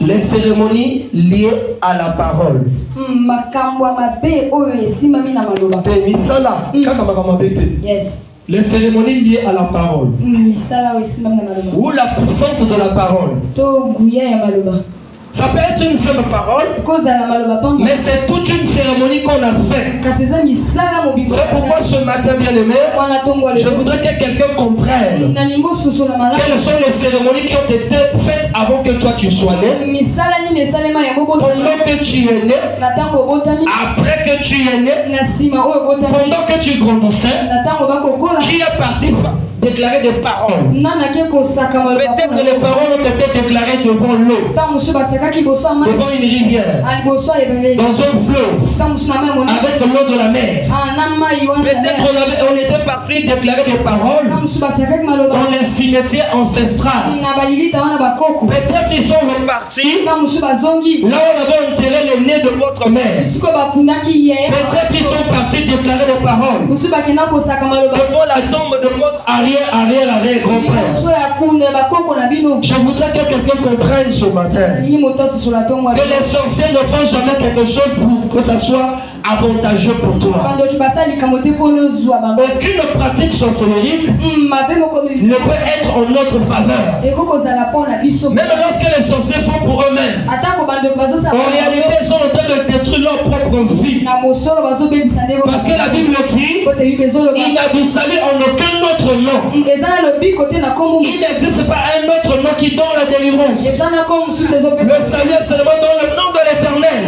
Les cérémonies liées à la parole. Yes. Les cérémonies liées à la parole. Ou la puissance de la parole. Ça peut être une simple parole, mais c'est toute une cérémonie qu'on a faite. C'est pourquoi ce matin, bien aimé, je voudrais que quelqu'un comprenne quelles sont les cérémonies qui ont été faites avant que toi tu sois né, pendant que tu es né, après que tu es né, pendant que tu grandissais, qui est parti déclarer des paroles. Peut-être que les paroles ont été déclarées devant l'eau, devant une rivière, dans un fleuve, avec l'eau de la mer. Peut-être on était parti déclarer des paroles dans les cimetières ancestrales. Peut-être ils sont repartis là où on avait enterré les nez de votre mère. Peut-être ils sont partis déclarer des paroles devant la tombe de votre arrière-grand-père. Je voudrais que quelqu'un comprenne ce matin que les sorciers ne font jamais quelque chose pour que ça soit avantageux pour toi. Aucune pratique sorcellerie ne peut être en notre faveur. Même lorsque les sorciers font pour eux-mêmes, en réalité ils sont en train de détruire leur propre vie. Parce que la Bible dit il n'a du salut en aucun autre nom. Il n'existe pas un autre nom qui donne la délivrance. Le salut est seulement dans le nom de l'Éternel. Et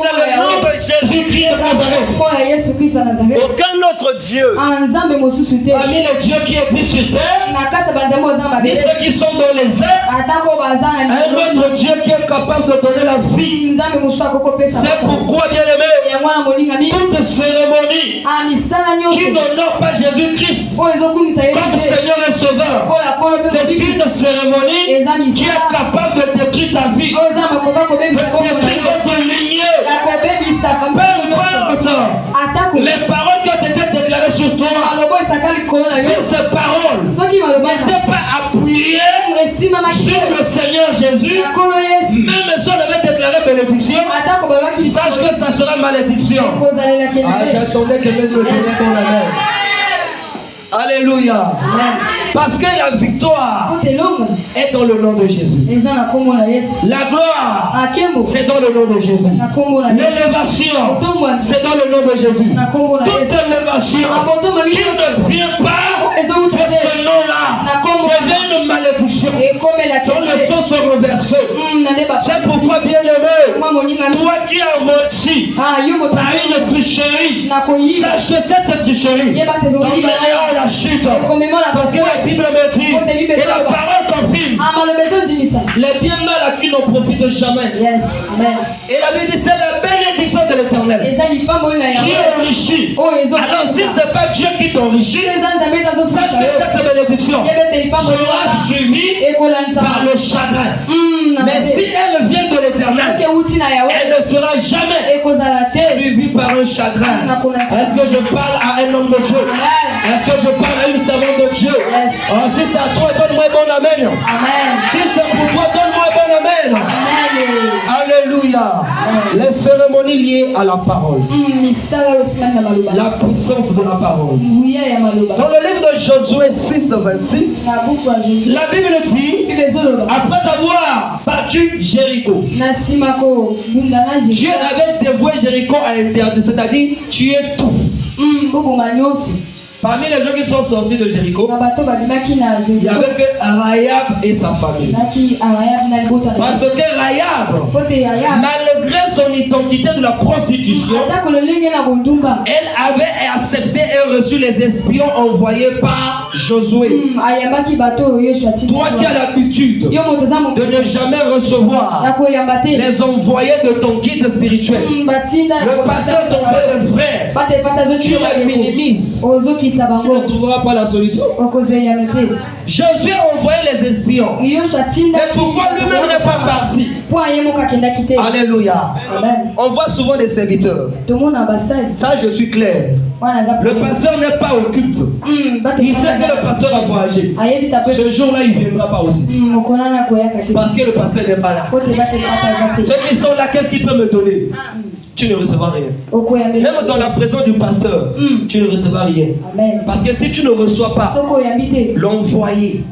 c'est le nom de Jésus-Christ de Nazareth. Aucun autre Dieu parmi les dieux qui existent sur terre, ni ceux qui sont dans les airs, un autre Dieu qui est capable de donner la vie. C'est pourquoi, bien aimé, toute cérémonie qui n'honore pas Jésus-Christ comme Seigneur et Sauveur, c'est une cérémonie qui est capable de détruire ta vie, de détruire votre lignée. Peu importe les paroles qui ont été déclarées sur toi, si ces paroles n'étaient pas appuyées sur le Seigneur Jésus, même si on avait déclaré bénédiction, sache que ça sera malédiction. J'attendais que quelqu'un me dise son amen. Alléluia. Parce que la victoire est dans le nom de Jésus. La gloire, c'est dans le nom de Jésus. L'élévation, c'est dans le nom de Jésus. Toute élévation qui ne vient pas de ce nom-là devient une malédiction dont le sang se reverse. C'est pourquoi, bien aimé, toi qui as reçu par une tricherie, sache que cette tricherie t'emmènera à la chute. Parce que la Bible me dit, et la parole confirme, les bien mal acquis n'en profitent jamais. Et la Bible dit, c'est la bénédiction de l'Éternel qui enrichit. Alors si ce n'est pas Dieu qui t'enrichit, sache que cette bénédiction sera suivie par le chagrin. Mais si elle vient de l'Éternel, elle ne sera jamais suivie par un chagrin. Est-ce que je parle à un homme de Dieu? Est-ce que je parle à une servante de Dieu? Oh, si c'est à toi, donne-moi un bon amen. Si c'est pour toi, donne-moi un bon amen. Alléluia. Les cérémonies liées à la parole. La puissance de la parole. Dans le livre de Josué 6:26, la Bible dit, après avoir battu Jéricho, Dieu avait dévoué Jéricho à interdit, c'est-à-dire tu étouffes. Parmi les gens qui sont sortis de Jéricho, il n'y avait que Rahab et sa famille. Parce que Rahab, malgré son identité de la prostitution, elle avait accepté et reçu les espions envoyés par Josué. Toi qui as l'habitude de ne jamais recevoir les envoyés de ton guide spirituel, le pasteur, ton frère, tu les minimises. tu ne trouveras pas la solution. Josué a envoyé les espions. Mais pourquoi lui-même n'est pas parti? Alléluia. On voit souvent des serviteurs. Ça, je suis clair. Le pasteur n'est pas au culte. Il sait que le pasteur va voyager. Ce jour-là, il ne viendra pas aussi. Parce que le pasteur n'est pas là. Ceux qui sont là, qu'est-ce qu'il peut me donner? Tu ne recevras rien. Même dans la présence du pasteur, tu ne recevras rien. Parce que si tu ne reçois pas l'envoyé,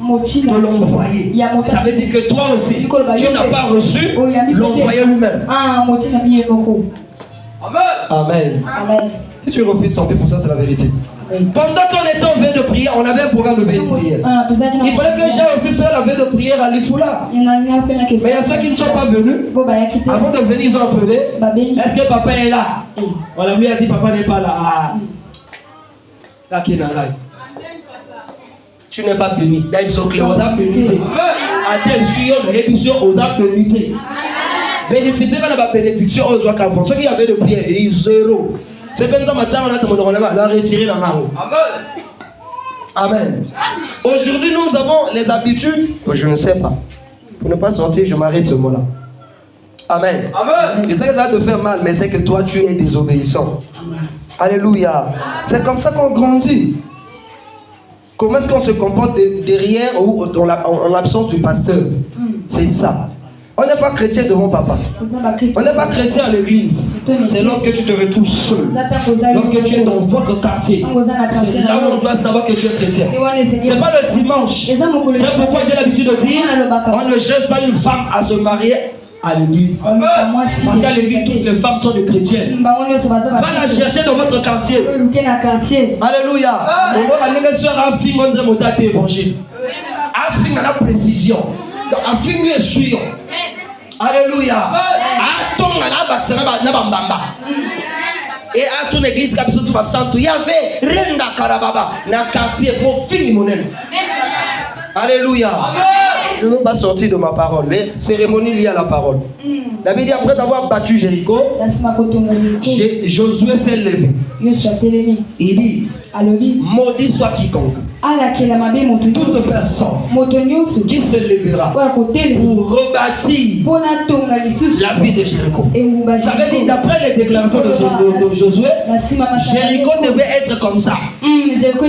ça veut dire que toi aussi, tu n'as pas reçu l'envoyé lui-même. Amen. Amen. Si tu refuses, tant pis, pour toi c'est la vérité. Pendant qu'on était en veille de prière, on avait un programme de veille de prière. Il fallait que j'aille aussi faire la veille de prière à l'Ifoula. Mais il y a ceux qui ne sont pas venus. Avant de venir, ils ont appelé. Est-ce que papa est là? On lui a dit papa n'est pas là. Tu n'es pas béni. Là, ils sont clairs. On a béni. À tel sujet, on a bénéficié. Bénéficier de la bénédiction aux autres qu'avant. Ceux qui avaient de prière, ils zéro. C'est bien ça, maintenant, on a retiré la main. Amen. Aujourd'hui, nous avons les habitudes. Je ne sais pas. Pour ne pas sortir, je m'arrête ce mot-là. Amen. Je sais que ça va te faire mal, mais c'est que toi, tu es désobéissant. Alléluia. C'est comme ça qu'on grandit. Comment est-ce qu'on se comporte derrière ou en l'absence du pasteur? C'est ça. On n'est pas chrétien devant papa. On n'est pas chrétien à l'église. C'est lorsque tu te retrouves seul. Lorsque tu es dans votre quartier. C'est là où on doit savoir que tu es chrétien. Ce n'est pas le dimanche. C'est pourquoi j'ai l'habitude de dire on ne cherche pas une femme à se marier à l'église. Parce qu'à l'église, toutes les femmes sont des chrétiennes. Va la chercher dans votre quartier. Alléluia. Afin à la précision. Afin de suivre. Alléluia. Et à ton église, il y avait Renda Karababa dans le quartier pour finir mon aile. Alléluia. Je ne veux pas sortir de ma parole. Les cérémonies liées à la parole. La Bible dit après avoir battu Jéricho, Josué s'est levé. Il dit maudit soit quiconque. Toute personne qui se lèvera pour rebâtir la vie de Jéricho. Ça veut dire d'après les déclarations de Josué, Jéricho devait être comme ça.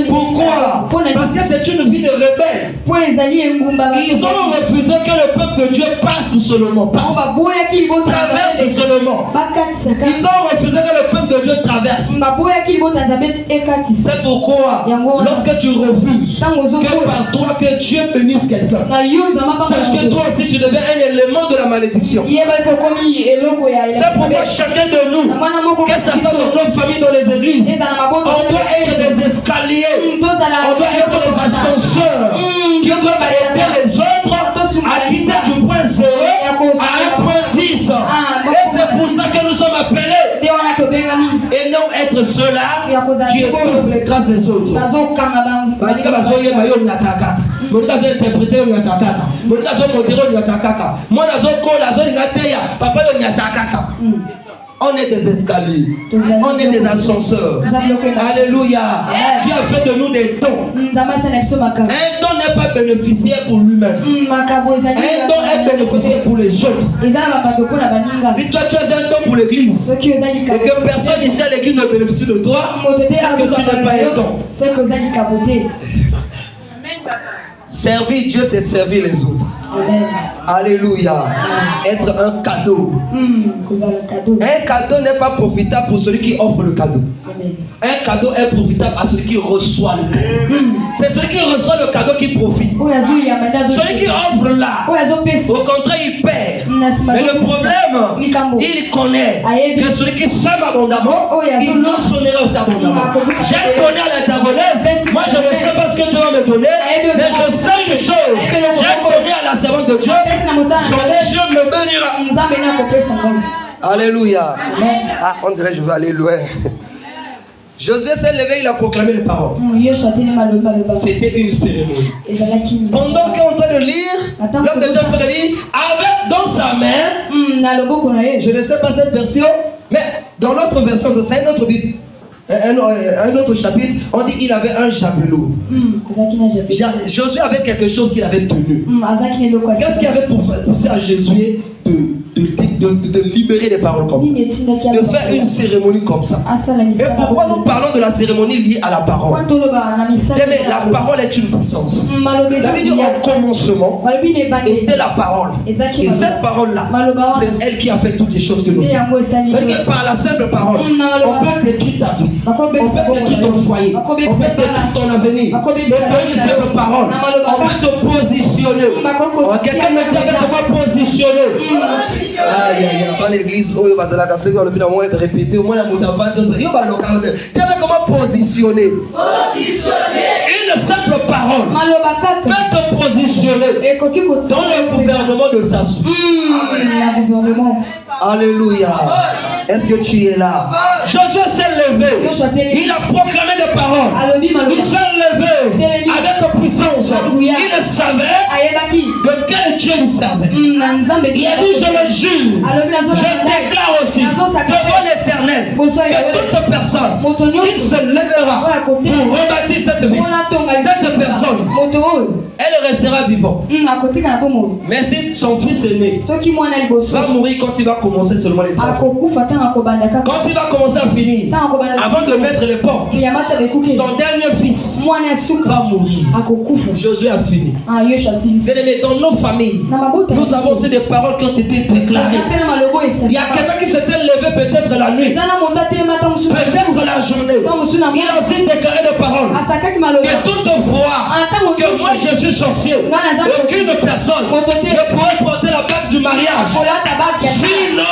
Pourquoi? Parce que c'est une vie de rebelle. Ils ont refusé que le peuple de Dieu passe seulement. Traverse seulement. Ils ont refusé que le peuple de Dieu traverse. C'est pourquoi lorsque tu refuses que par toi que Dieu bénisse quelqu'un, sache que toi aussi tu deviens un élément de la malédiction. C'est pourquoi chacun de nous, que ce soit dans nos familles, dans les églises, on doit être des escaliers, on doit être des ascenseurs qui doivent aider les autres à quitter du point 0 à un point 10. Et c'est pour ça que nous sommes appelés. Et non être ceux-là qui étouffent les grâces des autres. On est des escaliers. On est des ascenseurs. Alléluia. Dieu a fait de nous des dons. Un don n'est pas bénéficiaire pour lui-même. Un don est bénéficiaire pour les autres. Si toi tu as un don pour l'église et que personne ici à l'église ne bénéficie de toi, c'est que tu n'es pas un don. Servir Dieu, c'est servir les autres. Amen. Alléluia. Être un cadeau. Un cadeau n'est pas profitable pour celui qui offre le cadeau. Amen. Un cadeau est profitable à celui qui reçoit le cadeau. C'est celui qui reçoit le cadeau qui profite. Celui qui offre là, au contraire, il perd. Mais le problème, il connaît que celui qui sème abondamment, il doit sonner aussi abondamment. J'ai donné à l'Internaute. Moi, je ne sais pas ce que Dieu va me donner, mais je sais une chose. J'ai donné à la servante de Dieu. Son Dieu me bénira. Alléluia. Ah, on dirait que je vais aller loin. Josué s'est levé, il a proclamé les paroles. C'était une cérémonie. Pendant qu'on est en train de lire, l'homme de Dieu est en train de lire, avec dans sa main, je ne sais pas cette version, mais dans l'autre version, c'est une autre Bible. un autre chapitre, on dit qu'il avait un javelot. Josué avait quelque chose qu'il avait tenu. Qu'est-ce qu'il avait poussé à Josué de libérer des paroles comme ça, de faire une cérémonie comme ça? Et pourquoi nous parlons de la cérémonie liée à la parole? Mais la parole est une puissance. La Bible dit au commencement était la parole. Et cette parole-là, c'est elle qui a fait toutes les choses que nous faisons. C'est-à-dire que par la simple parole, on peut détruire ta vie, on peut détruire ton foyer, on peut détruire ton avenir. Et par une simple parole, on peut te positionner. Quelqu'un me dit avec comment positionner. Dans l'église, oh, bah, c'est la casse, on peut répéter au moins la moutafante. Tu avais comment positionner? Une simple parole peut te positionner dans le gouvernement de Sassou. Alléluia. Est-ce que tu es là? Josué s'est levé. Il a proclamé des paroles. Il s'est levé avec puissance. Il savait de quel Dieu il servait. Il a dit, je le jure, je déclare aussi devant l'Éternel que toute personne qui se lèvera pour rebâtir cette vie, cette personne, elle restera vivante. Mais si son fils est né, va mourir quand il va commencer seulement les travaux. Quand il va commencer à finir, avant de mettre les portes, son dernier fils va mourir. Josué a fini. Dans nos familles, nous avons aussi des paroles qui ont été déclarées. Il y a quelqu'un qui s'était levé peut-être la nuit, peut-être la journée. Il a aussi déclaré des paroles. Que toutefois, que moi je suis sorcier, aucune personne ne pourrait porter la bague du mariage. Sinon,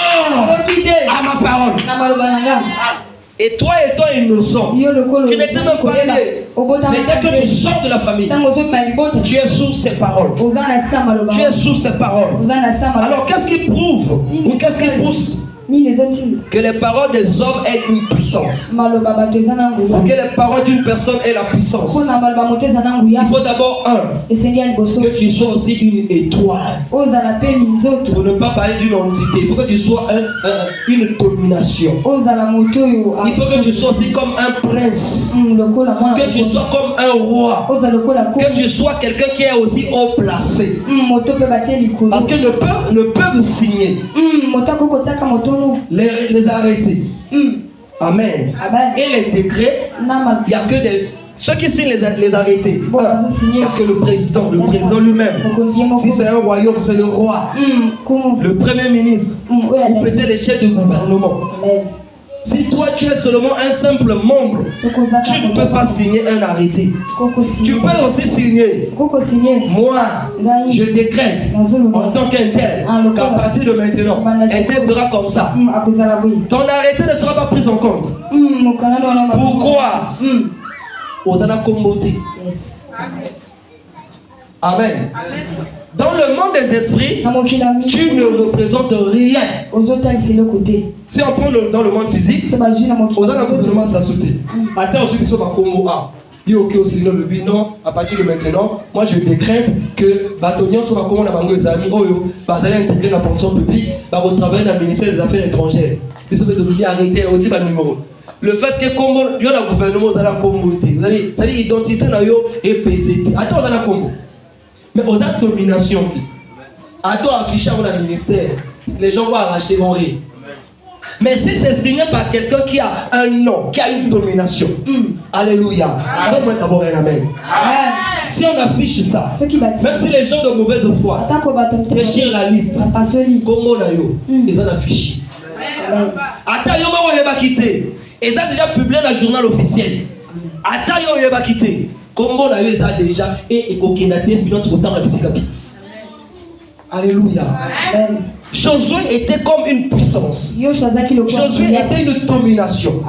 à ma parole. Et toi étant innocent, tu n'étais même pas né. Mais dès que tu sors de la famille, tu es sous ses paroles. Tu es sous ses paroles. Alors qu'est-ce qui prouve ou qu'est-ce qui pousse que les paroles des hommes aient une puissance? Pour que les paroles d'une personne aient la puissance, il faut d'abord que tu sois aussi une étoile. Pour ne pas parler d'une entité, il faut que tu sois une domination. Il faut que tu sois aussi comme un prince, que tu sois comme un roi, que tu sois quelqu'un qui est aussi haut placé. Parce que ne peuvent signer les arrêtés. Amen. Et les décrets, il n'y a que ceux qui signent les arrêtés. Il n'y a que le président lui-même. Si c'est un royaume, c'est le roi, le premier ministre, ou peut-être les chefs de gouvernement. Si toi tu es seulement un simple membre, tu ne peux pas signer un arrêté. Tu peux aussi signer. Moi, je décrète en tant qu'un tel qu'à partir de maintenant, un tel sera comme ça. Ton arrêté ne sera pas pris en compte. Pourquoi? Osana Kombote. Amen. Dans le monde des esprits, tu ne représentes rien. Si on prend dans le monde physique, Osana gouvernement ça sauté. Attends, ceux qui sont à Congo A. Non, à partir de maintenant, moi je décrète que Batonion soit comme on a mango les amis, va aller intégrer la fonction publique, va retravailler dans le ministère des Affaires étrangères. Ils sont de arrêter au type de numéro. Le fait que Congo, il y a un gouvernement, vous allez Congo, c'est-à-dire identité et PCT. Attends, vous allez Congo. Mais aux actes de domination, attends, afficher dans le ministère, les gens vont arracher, vont rire. Mais si c'est signé par quelqu'un qui a un nom, qui a une domination, alléluia. Donne-moi d'abord un amen. Si on affiche ça, même si les gens de mauvaise foi déchirent la liste, comment on a eu, ils ont affiché. Attends, ils vont quitter. Ils ont déjà publié dans le journal officiel. Attends, ils vont quitter. Comment on a eu ça déjà et coquinaté finance pour temps la musique. Alléluia. Josué était comme une puissance. Josué était une domination.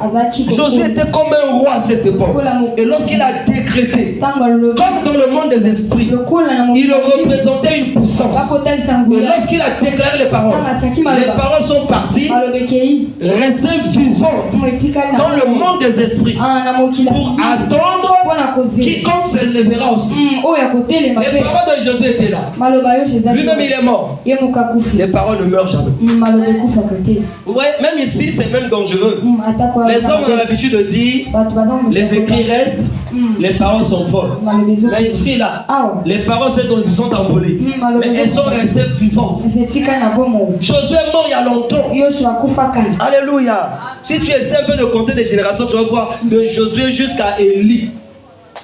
Josué était comme un roi à cette époque. Et lorsqu'il a décrété, comme dans le monde des esprits, il représentait une puissance. Et lorsqu'il a déclaré les paroles sont parties, restées vivantes dans le monde des esprits pour attendre quiconque se lèvera aussi. Les paroles de Jésus étaient là. Lui-même il est mort. Les paroles ne meurent jamais. Vous voyez, même ici c'est même dangereux. Les hommes ont l'habitude de dire les écrits restent, les paroles sont folles. Mais ici là, les paroles sont envolées. Mais elles sont restées vivantes. Josué est mort il y a longtemps. Alléluia. Si tu essaies un peu de compter des générations, tu vas voir de Josué jusqu'à Élie.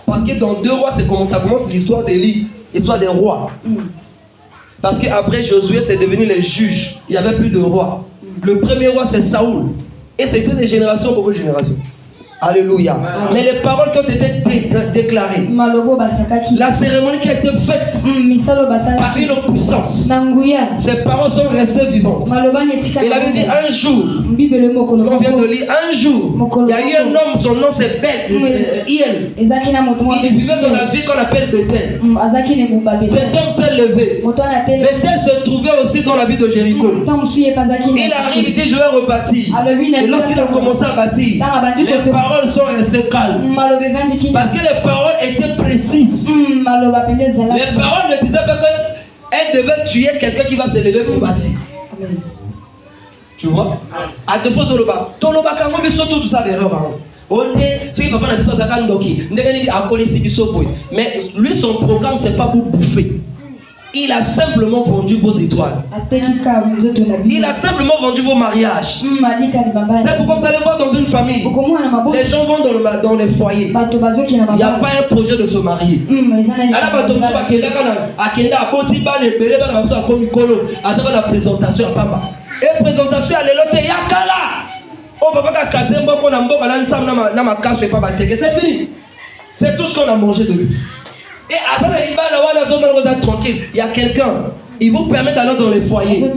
Parce que dans 2 rois, ça commence l'histoire d'Élie, l'histoire des rois. Parce qu'après Josué, c'est devenu les juges. Il n'y avait plus de rois. Le premier roi, c'est Saoul. Et c'était des générations, beaucoup de générations. Alléluia. Mais les paroles qui ont été déclarées, la cérémonie qui a été faite par une puissance, ces paroles sont restées vivantes. Il avait dit un jour, ce qu'on vient de lire, un jour, il y a eu un homme, son nom c'est Hiel. Il vivait dans la ville qu'on appelle Bethel. Cet homme s'est levé. Bethel se trouvait aussi dans la ville de Jéricho. Il arrive, il dit je vais rebâtir. Et lorsqu'il a commencé à bâtir, les paroles sont restées calmes. Parce que les paroles étaient précises. Les paroles ne disaient pas qu'elle devait tuer quelqu'un qui va se lever pour bâtir. Tu vois? À deux fois sur le bas. Ton le bas, quand même, surtout tout ça d'erreur. Mais lui, son programme, c'est pas pour bouffer. Il a simplement vendu vos étoiles. Il a simplement vendu vos mariages. C'est pourquoi vous allez voir dans une famille, les gens vont dans les foyers. Il n'y a pas un projet de se marier. La présentation à papa. Et présentation à l'élote Yakala. Oh papa c'est fini. C'est tout ce qu'on a mangé de lui. Et tranquille, il y a quelqu'un, il vous permet d'aller dans les foyers,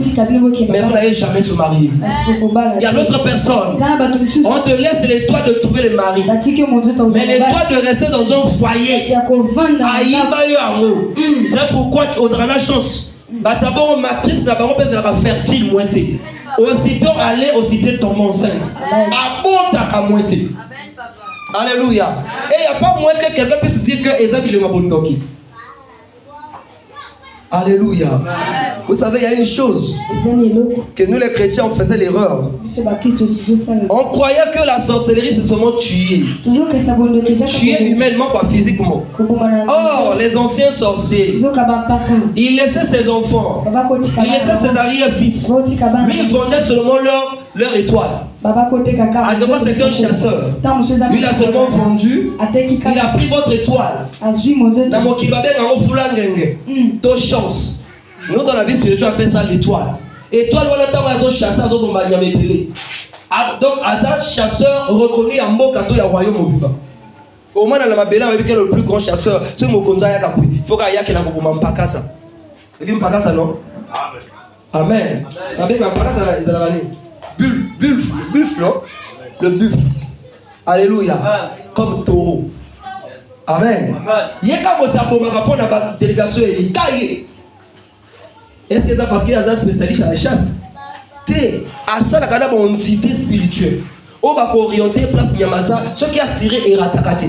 mais vous n'allez jamais se marier. Il y a d'autres personnes, on te laisse les toits de trouver les maris, mais les toits de rester dans un foyer. C'est pourquoi tu auras la chance. D'abord, matrice, d'abord, on peut fertile, moitié. Aussitôt aller, aussitôt tomber enceinte. À bon, t'as qu'à moitié. Alléluia. Et il n'y a pas moins que quelqu'un puisse dire que Esaïe est bon doki. Alléluia. Vous savez, il y a une chose que nous les chrétiens on faisait l'erreur. On croyait que la sorcellerie c'est seulement tuer. Tuer humainement, pas physiquement. Or, les anciens sorciers, ils laissaient ses enfants, ils laissaient ses arrière-fils. Lui, ils vendaient seulement leur étoile. À devant c'est un chasseur. Lui il a seulement vendu. Il a pris votre étoile. Dans chance. Nous dans la vie spirituelle on appelle ça l'étoile. Étoile voilà tant chasseur donc Azar chasseur reconnu à Mokato ya royaume Obiba. Au moins dans la Mabela avec le plus grand chasseur, c'est Mokonza Yakapui. Il faut qu'il y ait quelqu'un qui Mpakasa. Et puis Mpakasa non? Amen. Avec Mpakasa ils allaient buffle, non? Le buffle. Alléluia. Comme taureau. Amen. Il y a quand on rapport à la délégation. Est-ce que c'est parce qu'il y a un spécialiste à la chasse? C'est à ça la entité spirituelle. On va orienter place Nyamasa, ce qui a tiré et ratakate.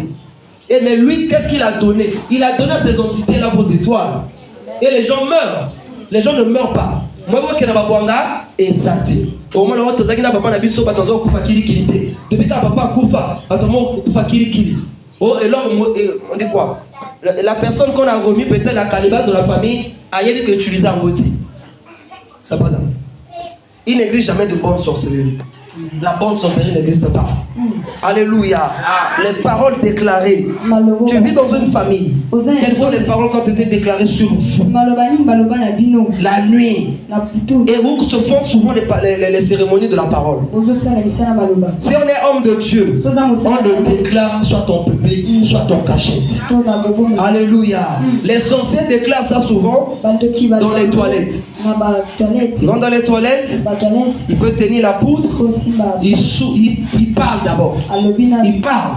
Et mais lui, qu'est-ce qu'il a donné? Il a donné à ces entités-là vos étoiles. Et les gens meurent. Les gens ne meurent pas. Moi, je vois qu'il y a un et ça. Au moins, on a papa na biso batanzo kufa kili kilité. Depuis que papa kufa, batanzo kufa kili kili. Oh et là on dit quoi? La personne qu'on a remis peut-être la calebasse de la famille a dit que utiliser un outil. Ça passe. Il n'existe jamais de bonne sorcellerie. La bonne sorcellerie n'existe pas. Alléluia. Les paroles déclarées. Tu vis dans une famille. Quelles sont les paroles qui ont été déclarées sur vous? La nuit. Et où se font souvent les cérémonies de la parole. Si on est homme de Dieu, on le déclare soit ton public, soit ton cachette. Alléluia. Les sorciers déclarent ça souvent dans les toilettes. Dans les toilettes, il peut tenir la poudre. Il parle d'abord. Il parle.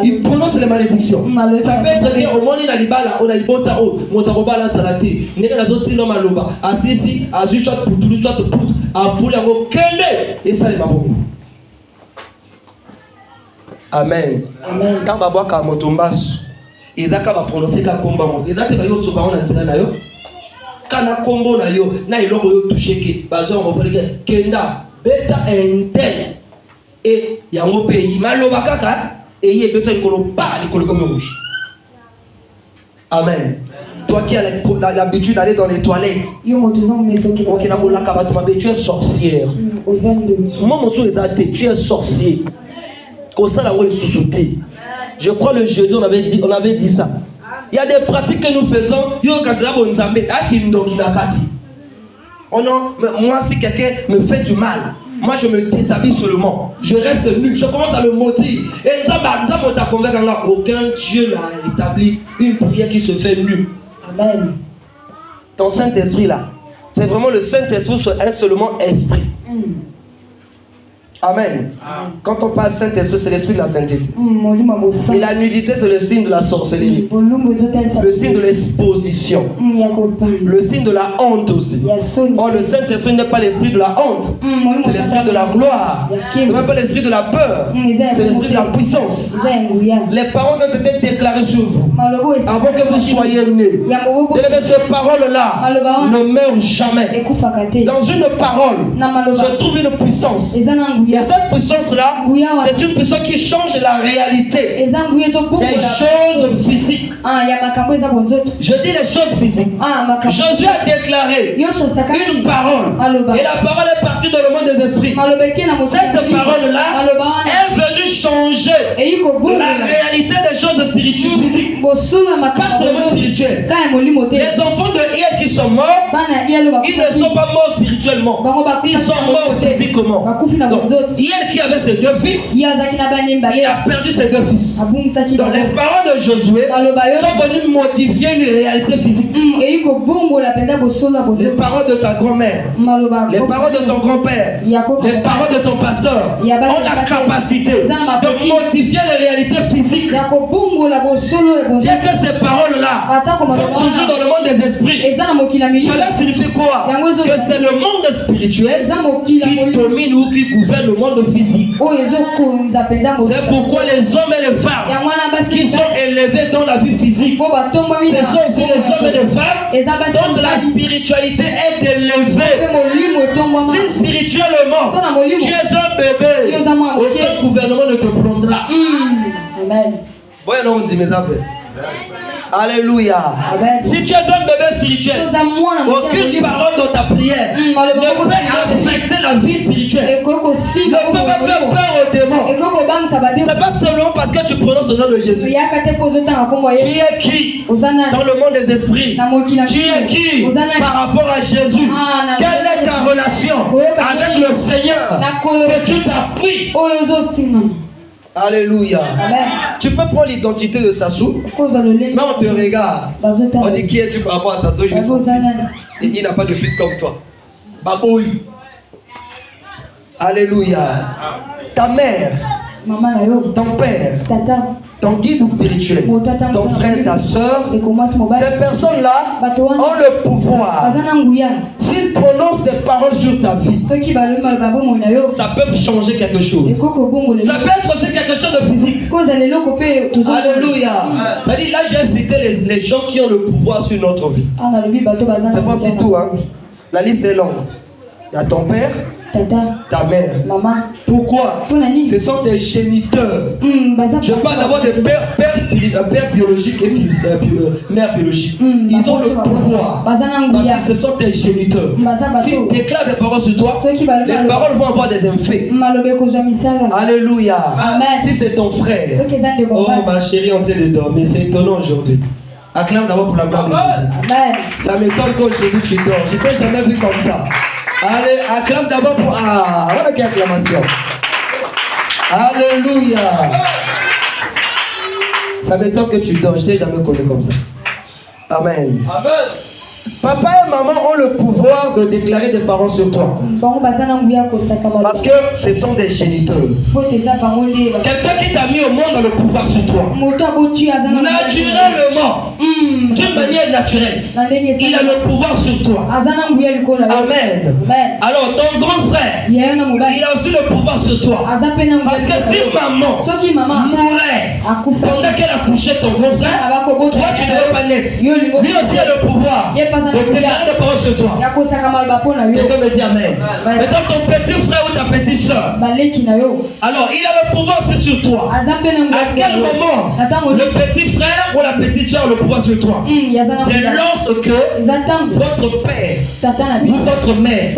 Il prononce les malédictions. Ça peut être que au monde il a libala, on a libota o, montarobala salati. N'est-ce pas zoti no maloba. Asisi, azu soit poudre, soit poudre. A foule à kende et ça les mabou. Amen. Quand Baboua Kamotombas, ils ont prononcé qu'à combat. Ils ont dit que on a dit nayo. Quand na combo nayo, na ils l'ont touché que bazo on va dire Kenda beta intel et yango pays maloba kaka et il est besoin de colo pas de colo comme rouge. Amen. Toi qui as l'habitude d'aller dans les toilettes, ok, tu es sorcière. Moi, tu es sorcier. Je crois le jeudi, on avait dit ça. Il y a des pratiques que nous faisons. Oh non, moi, si quelqu'un me fait du mal, moi je me déshabille seulement. Je reste nu. Je commence à le maudire. Et ça, aucun Dieu n'a établi une prière qui se fait nu. Amen. Ton Saint-Esprit là, c'est vraiment le Saint-Esprit sur un seulement esprit. Amen. Quand on parle Saint-Esprit, c'est l'esprit de la sainteté. Et la nudité, c'est le signe de la sorcellerie. Le signe de l'exposition. Le signe de la honte aussi. Or, le Saint-Esprit n'est pas l'esprit de la honte. C'est l'esprit de la gloire. C'est même pas l'esprit de la peur. C'est l'esprit de la puissance. Les paroles ont été déclarées sur vous avant que vous soyez nés. Ces paroles-là ne meurent jamais. Dans une parole se trouve une puissance. Et cette puissance-là, c'est une puissance qui change la réalité des choses physiques. Je dis les choses physiques. Jésus a déclaré une parole. Et la parole est partie dans le monde des esprits. Cette parole-là est venue changer la réalité des choses spirituelles physiques. Pas seulement spirituelles. Les enfants de Hiel qui sont morts, ils ne sont pas morts spirituellement. Ils sont morts physiquement. Donc, Hiel qui avait ses deux fils, il a perdu ses deux fils. Donc les paroles de Josué sont venues modifier une réalité physique. Les paroles de ta grand-mère, les paroles de ton grand-père, les paroles de ton pasteur ont la capacité de modifier les réalités physiques. Bien que ces paroles-là sont toujours dans le monde des esprits, cela signifie quoi? Que c'est le monde spirituel qui domine ou qui gouverne le monde physique. C'est pourquoi les hommes et les femmes qui sont élevés dans la vie physique, ce sont aussi les hommes et les femmes dont la spiritualité est élevée. Si spirituellement tu es un bébé, aucun gouvernement ne te prendra. Amen. Voyons, on dit mes affaires. Alléluia. Si tu es un bébé spirituel, aucune parole dans ta prière ne peut affecter la vie spirituelle. Ne peut pas faire peur aux démons. C'est pas seulement parce que tu prononces le nom de Jésus. Tu es qui dans le monde des esprits? Tu es qui par rapport à Jésus? Quelle est ta relation avec le Seigneur que tu t'as pris? Alléluia. Amen. Tu peux prendre l'identité de Sassou, mais on te regarde. On dit qui es-tu par rapport à Sassou? Je suis son fils. Et il n'a pas de fils comme toi. Baboui. Alléluia. Ta mère, ton père, ton guide spirituel, ton frère, ta soeur, ces personnes-là ont le pouvoir. S'ils prononcent des paroles sur ta vie, ça peut changer quelque chose. Ça peut être aussi quelque chose de physique. Alléluia. C'est-à-dire là, j'ai cité les gens qui ont le pouvoir sur notre vie. C'est pas si tout, hein. La liste est longue. Il y a ton père, ta mère. Maman. Pourquoi? Ce sont des géniteurs. Je parle d'abord des pères biologiques et mères biologiques. Ils ont le pouvoir. Parce que ce sont des géniteurs. Si tu déclares des paroles sur toi, les paroles vont avoir des effets. Alléluia. Amen. Si c'est ton frère, oh ma chérie est en train de dormir, c'est étonnant aujourd'hui. Acclame d'abord pour la gloire de Jésus. Ça m'étonne qu'aujourd'hui tu dors. Je ne t'ai jamais vu comme ça. Allez, acclame d'abord pour... Ah, voilà quelle acclamation. Alléluia. Ça m'étonne que tu dors. Je ne t'ai jamais connu comme ça. Amen. Amen. Papa et maman ont le pouvoir de déclarer des paroles sur toi. Parce que ce sont des géniteurs. Quelqu'un qui t'a mis au monde a le pouvoir sur toi. Naturellement. D'une manière naturelle. Il a le pouvoir sur toi. Amen. Alors ton grand frère, il a aussi le pouvoir sur toi. Parce que si maman mourait pendant qu'elle a couché ton grand frère, toi tu ne devais pas naître. Lui aussi a le pouvoir de déclarer des paroles sur toi. Quelqu'un me dit amen. Maintenant ton petit frère ou ta petite soeur, alors il a le pouvoir sur toi. À quel moment le petit frère ou la petite soeur a le pouvoir sur toi? C'est lorsque votre père ou votre mère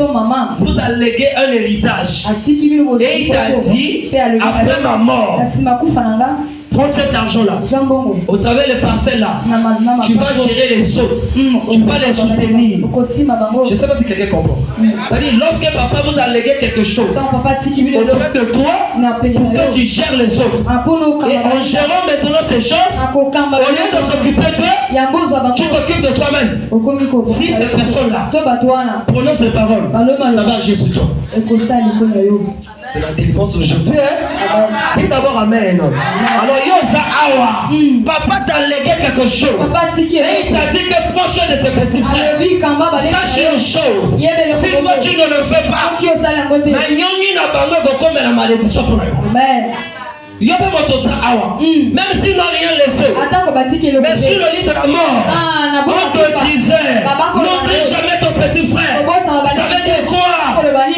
vous a légué un héritage et il t'a dit après ma mort, prends cet argent-là, au travers des parcelles-là, tu vas gérer les autres, tu vas les soutenir. Je ne sais pas si quelqu'un comprend. C'est-à-dire, lorsque papa vous a légué quelque chose auprès de toi, pour que tu gères les autres. Et en gérant maintenant ces choses, au lieu de s'occuper d'eux, tu t'occupes de toi-même. Si ces personnes-là prononcent ces paroles, ça va agir sur toi. C'est la défense aujourd'hui. Dis d'abord amen. Alors, papa t'a légué quelque chose et il t'a dit que prends soin de tes petits frères. Sache une chose, si toi tu ne le fais pas, la malédiction pour même s'ils n'ont rien laissé, mais sur le lit de la mort, on te disait n'oublie jamais ton petit frère. Ça veut dire quoi?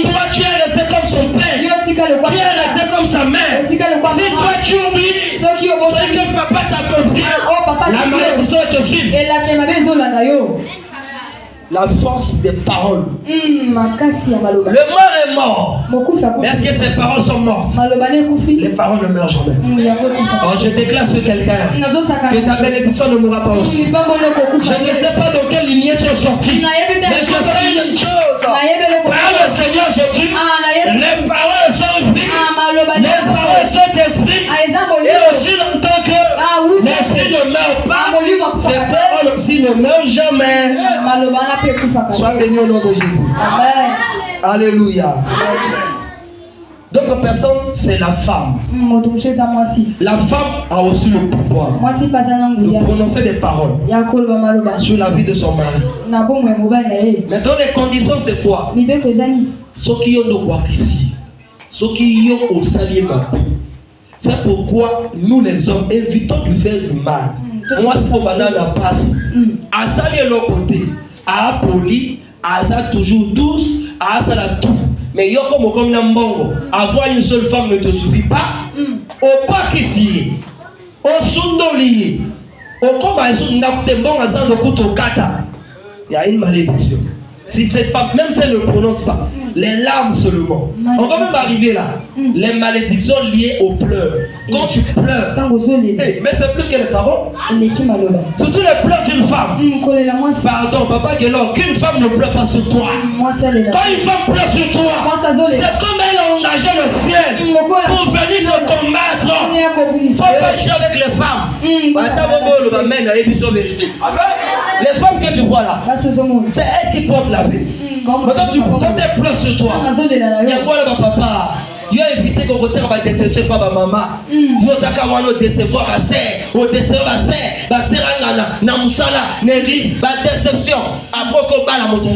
Toi tu es resté comme son père, tu es resté comme sa mère. Si toi tu oublies ce que papa t'a confié, la malédiction te suit. La force des paroles. Le mort est mort. Mais est-ce que ces paroles sont mortes? Les paroles ne meurent jamais. Alors je déclare sur quelqu'un que ta bénédiction ne mourra pas aussi. Je ne sais pas dans quelle lignée tu es sorti, mais je sais une chose. Par le Seigneur Jésus, les paroles sont vives, les paroles sont esprits, et aussi longtemps que l'esprit ne meurt pas, ces paroles aussi ne meurent jamais. Sois béni au nom de Jésus. Amen. Alléluia. D'autres personnes, c'est la femme. La femme a aussi le pouvoir de prononcer des paroles sur la vie de son mari. Maintenant, les conditions, c'est quoi? Ceux qui ont de voir ici, ceux qui ont au salier. C'est pourquoi nous, les hommes, évitons de faire du mal. Moi, si on banane passe, à salier l'autre côté. À poli, à ça toujours douce, à ça la tout. Mais yo comme Nambongo, avoir une seule femme ne te suffit pas. Au pas qu'ici, au sundoli, au comme à bon à de couteau kata, il y a une malédiction. Si cette femme, même si elle ne prononce pas, les larmes seulement. On va même arriver là. Les malédictions liées aux pleurs. Quand tu pleures, mais c'est plus que les paroles. Surtout les pleurs d'une femme. Pardon, papa Guélon, qu'une femme ne pleure pas sur toi. Quand une femme pleure sur toi, c'est comme elle a engagé le ciel pour venir te combattre. Il faut pas jouer avec les femmes. Les femmes que tu vois là, c'est elles qui portent la vie. Quand elles pleurent sur toi, il y a quoi là, papa? Il a évité qu'on retire ma déception par ma maman. Il y a décevoir ma sœur, ou décevoir ma sœur, na musala, l'église, ma déception. Après qu'on bat la moto.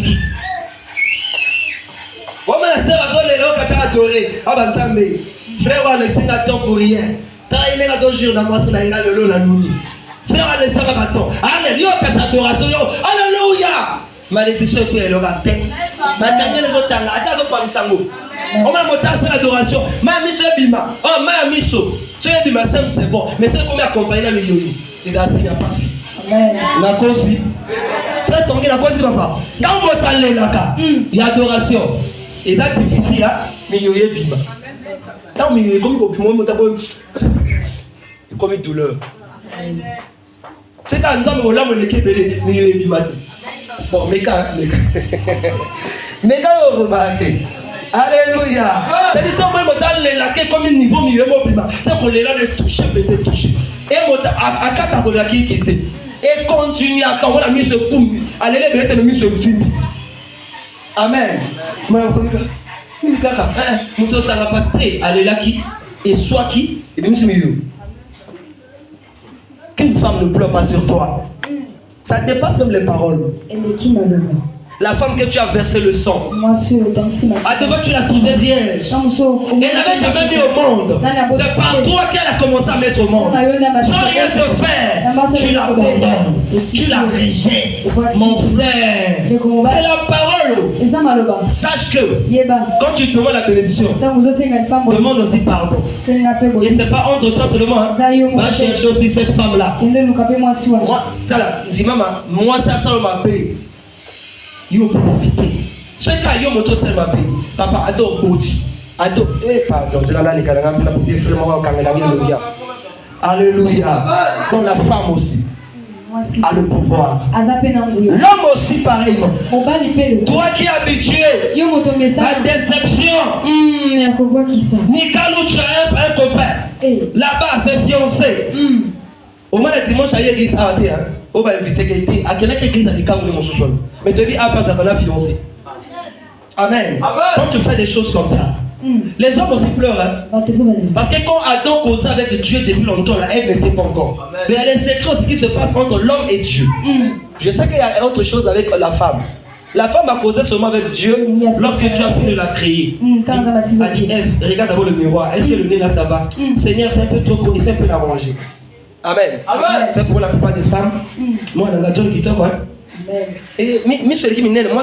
Moi, la sœur a donné l'eau qui a adoré. Ah, ben, ça me frère, Alexis n'a temps pour rien. T'as une raison, dans moi, c'est le lot, la nuit. Frère, Alexis n'a pas temps. Alléluia, que sa adoration. Alléluia. Malédiction, puis elle aura tête. Ma dernière, les autres, attends, on va faire on m'a monté à l'adoration. Ma mise bima. Oh, ma mise. Tu es bima, c'est bon. Mais c'est comme accompagner la million. Les gars, c'est bien passé. La cause. Tu es tombé la cause, papa. Quand on va aller là-bas, il y a adoration. Et ça, difficile, là. Mais il y a bima. Tant mieux, comme il y a comme une douleur. C'est quand nous avons l'homme qui est belé. Mais il y a bima. Bon, mais quand. Mais quand on remarque. Alléluia. C'est dit ça, moi, je laqué comme un niveau milieu. C'est qu'on est là de toucher, peut-être toucher. Et à 4 ans, qui était. Et continue à quand on a mis ce boum. Allez, les bêtes, mis ce boum. Amen. Allez là qui et soit qui et même si qu'une femme ne pleure pas sur toi, ça dépasse même les paroles. La femme que tu as versé le sang, à devant tu l'as trouvée vierge. Elle n'avait jamais mis au monde. C'est par toi qu'elle a commencé à mettre au monde. Sans rien te faire, tu l'abandonnes, tu la rejettes. Mon frère, c'est la parole. Sache que quand tu demandes la bénédiction, demande aussi pardon. Et c'est pas entre toi seulement. Va chercher aussi cette femme-là. Moi, dis maman, moi ça m'a payé. Yo profiter. Ce cas yo moto c'est ma paix. Papa ado boti. Ado pardon, c'est là les gars pour des frères moi quand la gueule. Alléluia. Donc la femme aussi a le pouvoir. L'homme aussi pareillement. Toi qui es habitué à la déception. Nikalou tu as un copain. Là-bas c'est fiancé. Au moins le dimanche à l'église à terre. On va inviter quelqu'un à quelle église à l'Icamouni mon sous-sol. Mais tu vis à pas à fiancé. Amen. Quand tu fais des choses comme ça, les hommes aussi pleurent. Hein? Parce que quand Adam causait avec Dieu depuis longtemps, là, elle n'était pas encore. Mais il y a les secrets qui se passent entre l'homme et Dieu. Je sais qu'il y a autre chose avec la femme. La femme a causé seulement avec Dieu lorsque Dieu a fini de la créer. Il a dit, Ève, regarde d'abord le miroir. Est-ce que le nez là ça va? Seigneur, c'est un peu trop court, c'est un peu arrangé. Amen. Amen. C'est pour la plupart des femmes. Moi, dans la John qui tombe, hein. Et Miss Eliki Minel, moi,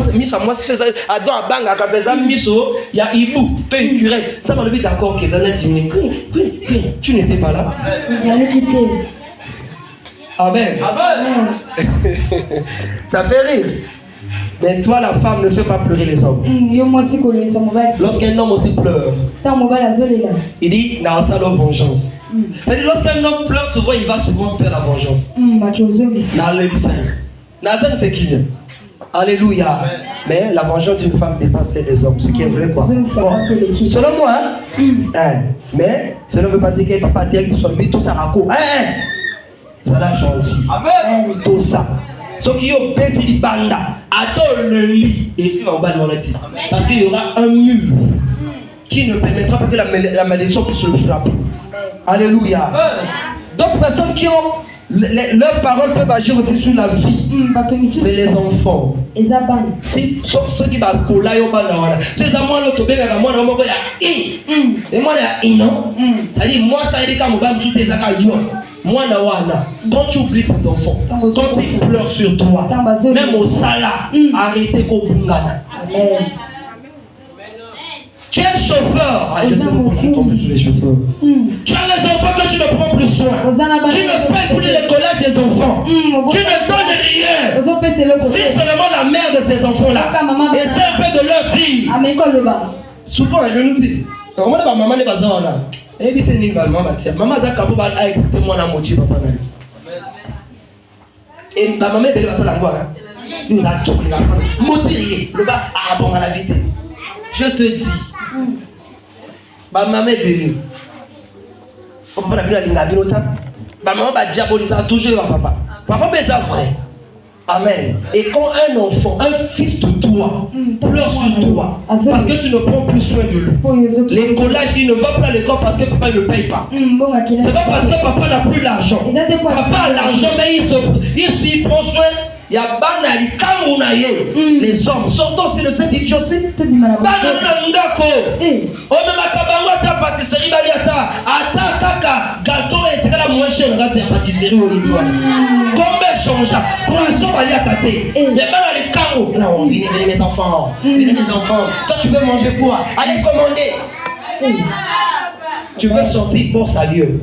c'est ça. Adam a bang à Kazazam, Misso, il y a Ibou, peu curé. Ça m'a levé d'accord qu'ils allaient diminuer. Tu n'étais pas là. Ils allaient quitter. Amen. Amen. Ça fait rire. Mais toi, la femme, ne fait pas pleurer les hommes. Lorsqu'un homme aussi pleure, il dit, n'a pas la vengeance. C'est-à-dire, lorsqu'un homme pleure, souvent, il va souvent faire la vengeance. C'est qui vient. Alléluia. Mais la vengeance d'une femme dépasse celle des hommes, ce qui est vrai, quoi. Bon. Selon moi, hein? Mais cela ne veut pas dire qu'elle ne peut pas dire qu'il soit tout ça à la ça l'a gentil. Tout ça. Ce qui est petit banda, attends le lit, et ici on va dans la tête. Parce qu'il y aura un mur qui ne permettra pas que la malédiction puisse le frapper. Alléluia. D'autres personnes qui ont leurs paroles peuvent agir aussi sur la vie. C'est les enfants. Sauf ceux qui vont coller au banda. C'est à moi l'autre bébé, à moi l'autre bébé. Et moi il non. Ça dit moi ça dit quand on va me soutenir ça moi, quand tu oublies ces enfants, quand ils pleurent sur toi, même au Salah, arrêtez qu'au Bungana. Tu es chauffeur. Je sais pourquoi je tombe sur les chauffeurs. Tu as les enfants que tu ne prends plus soin. Tu ne payes plus les collègues des enfants. Tu ne donnes rien. Si seulement la mère de ces enfants-là essaie un peu de leur dire. Souvent, je nous dis, maman n'est pas là. Évitez ni maman batia. Maman a capable à exciter moi na moitié papa na. Et ma maman est passée la voix. Il nous a choqué la moitié le bas a bon à la vite. Je te dis. Ma maman est venue. On peut pas la linga binota. Ma maman va diaboliser toujours papa. Papa mais ça vrai. Amen. Et quand un enfant, un fils de toi, pleure sur toi, parce que tu ne prends plus soin de lui, les collages, il ne va pas à l'école parce que papa ne paye pas. C'est pas parce que papa n'a plus l'argent. Papa a l'argent, mais il prend soin. Il y a banali, kamounaye. Les hommes sortons aussi de cette idiotie. Bananandako. Oh, mais ma kabangwa ta pâtisserie baliata. Ata kaka gâteau et très la moins cher dans ta pâtisserie au Liban. Combien change? Croissant baliakate. Mais banali kamou. Là on vient venez mes enfants. Venez mes enfants. Toi tu veux manger quoi? Allez commander. Tu veux sortir pour sérieux.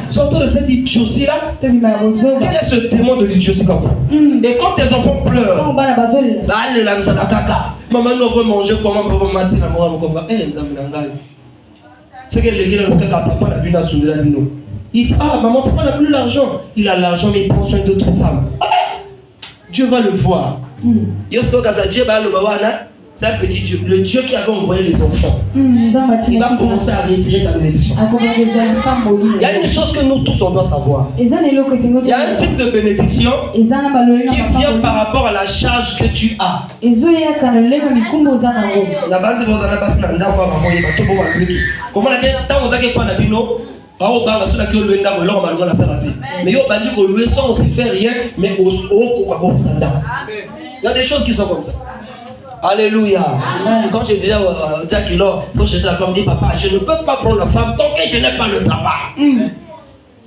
Sortons de cette idiotie là. Quel est ce démon de l'idiotie comme ça? Et quand tes enfants pleurent, allez là, maman nous veut manger comment pour matin la mort comme ça. Eh, ce que le gars le papa n'a plus la soudure là nous. Il dit ah maman papa n'a plus l'argent. Il a l'argent mais il prend soin d'autres femmes. Dieu va le voir. Yosko kaza Dieu va le bawana. C'est un petit Dieu. Le Dieu qui avait envoyé les enfants. Il va commencer à retirer ta bénédiction. Il y a une chose que nous tous on doit savoir. Il y a un type de bénédiction qui vient par rapport à la charge que tu as. Comment la mais il y a des choses qui sont comme ça. Alléluia. Quand je disais à Jack, il faut chercher la femme, dit papa, je ne peux pas prendre la femme tant que je n'ai pas le travail.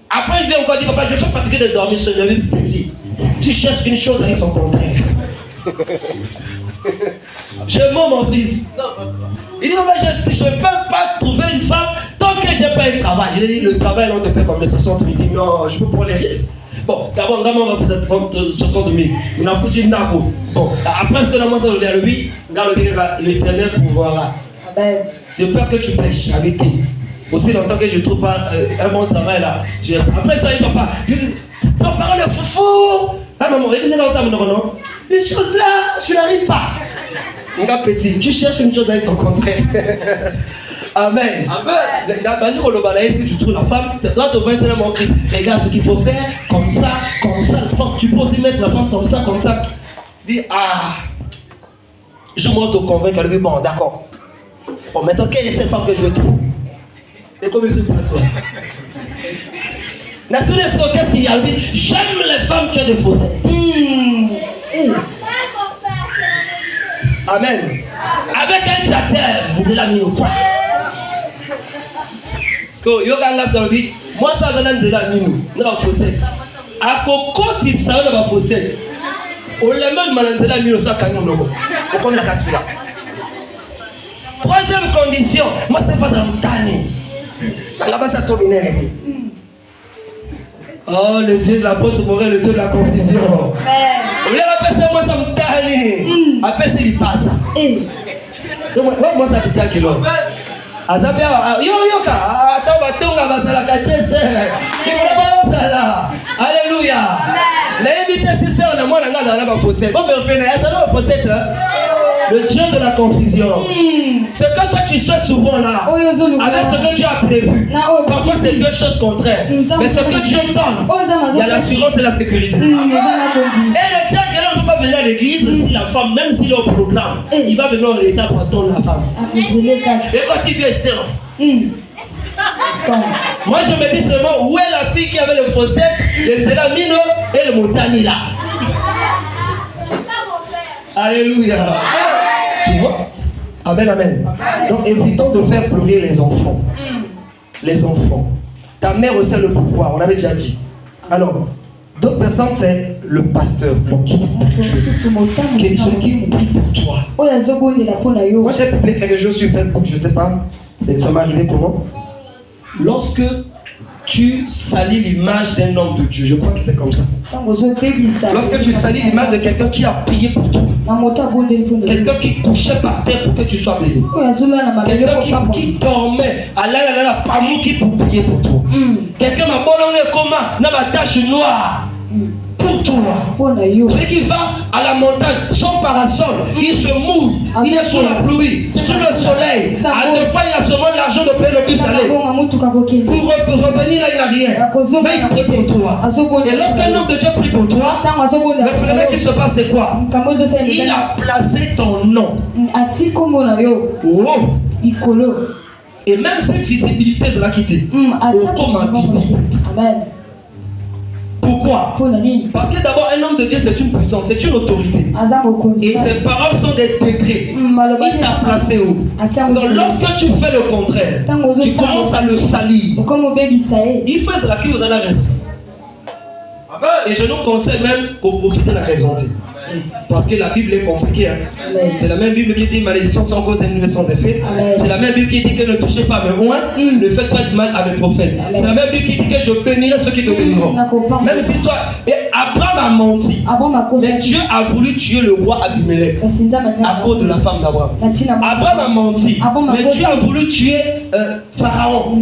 Après, il vient encore dire papa, je suis fatigué de dormir, se lever petit. Tu cherches une chose avec son contraire. Je mens mon fils. Il dit papa, je ne peux pas trouver une femme tant que je n'ai pas un travail. Je lui ai dit le travail, on te paie combien 60 000. Il dit non, je peux prendre les risques. Bon, d'abord, on va faire 60 000. On a foutu une nappe. Bon, après, c'est dans le lui, dans l'éternel pouvoir. De peur que tu pêches avec tes. Aussi longtemps que je ne trouve pas un bon travail là. Après ça, il va pas. Non, parole de foufou. Ah, maman, il venait dans ça, non. Les choses là, je n'arrive pas. Mon gars petit, tu cherches une chose avec son contraire. Amen. Amen. Si tu trouves la femme, là tu vois mon Christ. Regarde ce qu'il faut faire, comme ça, la femme, tu peux aussi mettre la femme comme ça. Dis, je m'en te convainc, elle dit, bon, d'accord. Bon, maintenant, quelle est cette femme que je veux trouver? Et comme il se passe, dans tous les fois, qu'est-ce qu'il y a? J'aime les femmes qui ont des faussettes. Amen. Avec un jater, vous êtes mis au point. Parce que moi, ça va dans la mine, dans la fossette. À quand il s'en va dans la fossette, on l'a même dans la mine, on s'en va on connaît la casse là. Troisième condition, moi, c'est pas dans le tanné. Là-bas, ça tombe inérété. Oh, le Dieu de la porte morale, le Dieu de la confusion. Vous voulez rappeler moi, ça me tanne. Après, c'est il passe. Moi, ça me tient qu'il a. Azabia, yo, attends, batonga, basala, katese. Alléluia. L'invité, c'est ça, on a moins dans la fossette. On peut faire la fossette. Le Dieu de la confusion. Ce que toi tu souhaites souvent là, avec ce que tu as prévu, parfois c'est deux choses contraires. Mais ce que Dieu donne, il y a l'assurance et la sécurité. Et le diable ne peut pas venir à l'église si la femme, même s'il est au programme, il va venir en état pour attendre la femme. Et quand il vient, moi je me dis seulement où est la fille qui avait le fossé, le Zelamino et le Moutani là. Alléluia. Tu vois? Amen, amen. Donc évitons de faire pleurer les enfants. Les enfants. Ta mère aussi a le pouvoir, on avait déjà dit. Alors, d'autres personnes, c'est le pasteur, le guide spirituel. Qui prie pour toi. Moi j'ai publié quelque chose sur Facebook, je ne sais pas. Ça m'est arrivé comment? Lorsque tu salis l'image d'un homme de Dieu, je crois que c'est comme ça. Lorsque tu salis l'image de quelqu'un qui a prié pour toi, quelqu'un qui couchait par terre pour que tu sois béni, quelqu'un qui dormait, pas moi qui pour prier pour toi, quelqu'un m'a bolongé comme dans ma tache noire. Pour toi, celui qui va à la montagne, son parasol, il se mouille, il est sous la pluie, sous le soleil. À deux fois, il a seulement l'argent de payer le bus d'aller. Pour revenir là, il n'a rien. Mais il prie pour toi. Et lorsqu'un homme de Dieu prie pour toi, le phénomène qui se passe, c'est quoi? Il a placé ton nom. Et même cette visibilité de la quitter. Comment visible? Pourquoi? Parce que d'abord, un homme de Dieu, c'est une puissance, c'est une autorité. Et ses paroles sont des degrés. Il t'a placé où? Donc, lorsque tu fais le contraire, tu commences à le salir. Il fait cela que vous avez raison. Et je nous conseille même qu'on profite de la raison. Parce que la Bible est compliquée. C'est la même Bible qui dit malédiction sans cause et nulle sans effet. C'est la même Bible qui dit que ne touchez pas mes rois, ne faites pas du mal à mes prophètes. C'est la même Bible qui dit que je bénirai ceux qui te béniront. Même si toi, et Abraham Abraham a menti. Mais Dieu a voulu tuer le roi Abimelech à cause de la femme d'Abraham. Abraham a menti. Mais Dieu a voulu tuer Pharaon.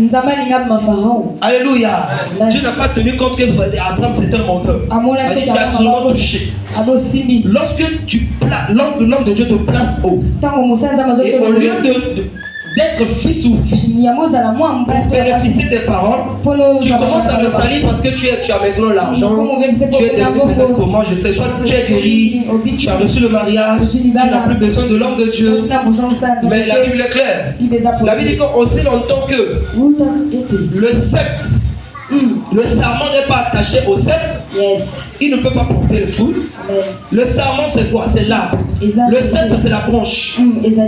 Alléluia. Dieu n'a pas tenu compte que Abraham c'était un menteur. Tu as toujours touché. Lorsque l'homme de Dieu te place haut, et au lieu d'être fils ou fille, pour bénéficier des paroles, tu commences à le salir parce que tu as maintenant l'argent, tu es devenu peut-être comment, je sais, soit tu es guéri, tu as reçu le mariage, tu n'as plus besoin de l'homme de Dieu. Mais la Bible est claire. La Bible dit qu'aussi longtemps que le sceptre, le serment n'est pas attaché au sceptre, il ne peut pas porter le fruit. Le serment c'est quoi? C'est l'arbre. Le sceptre c'est la branche.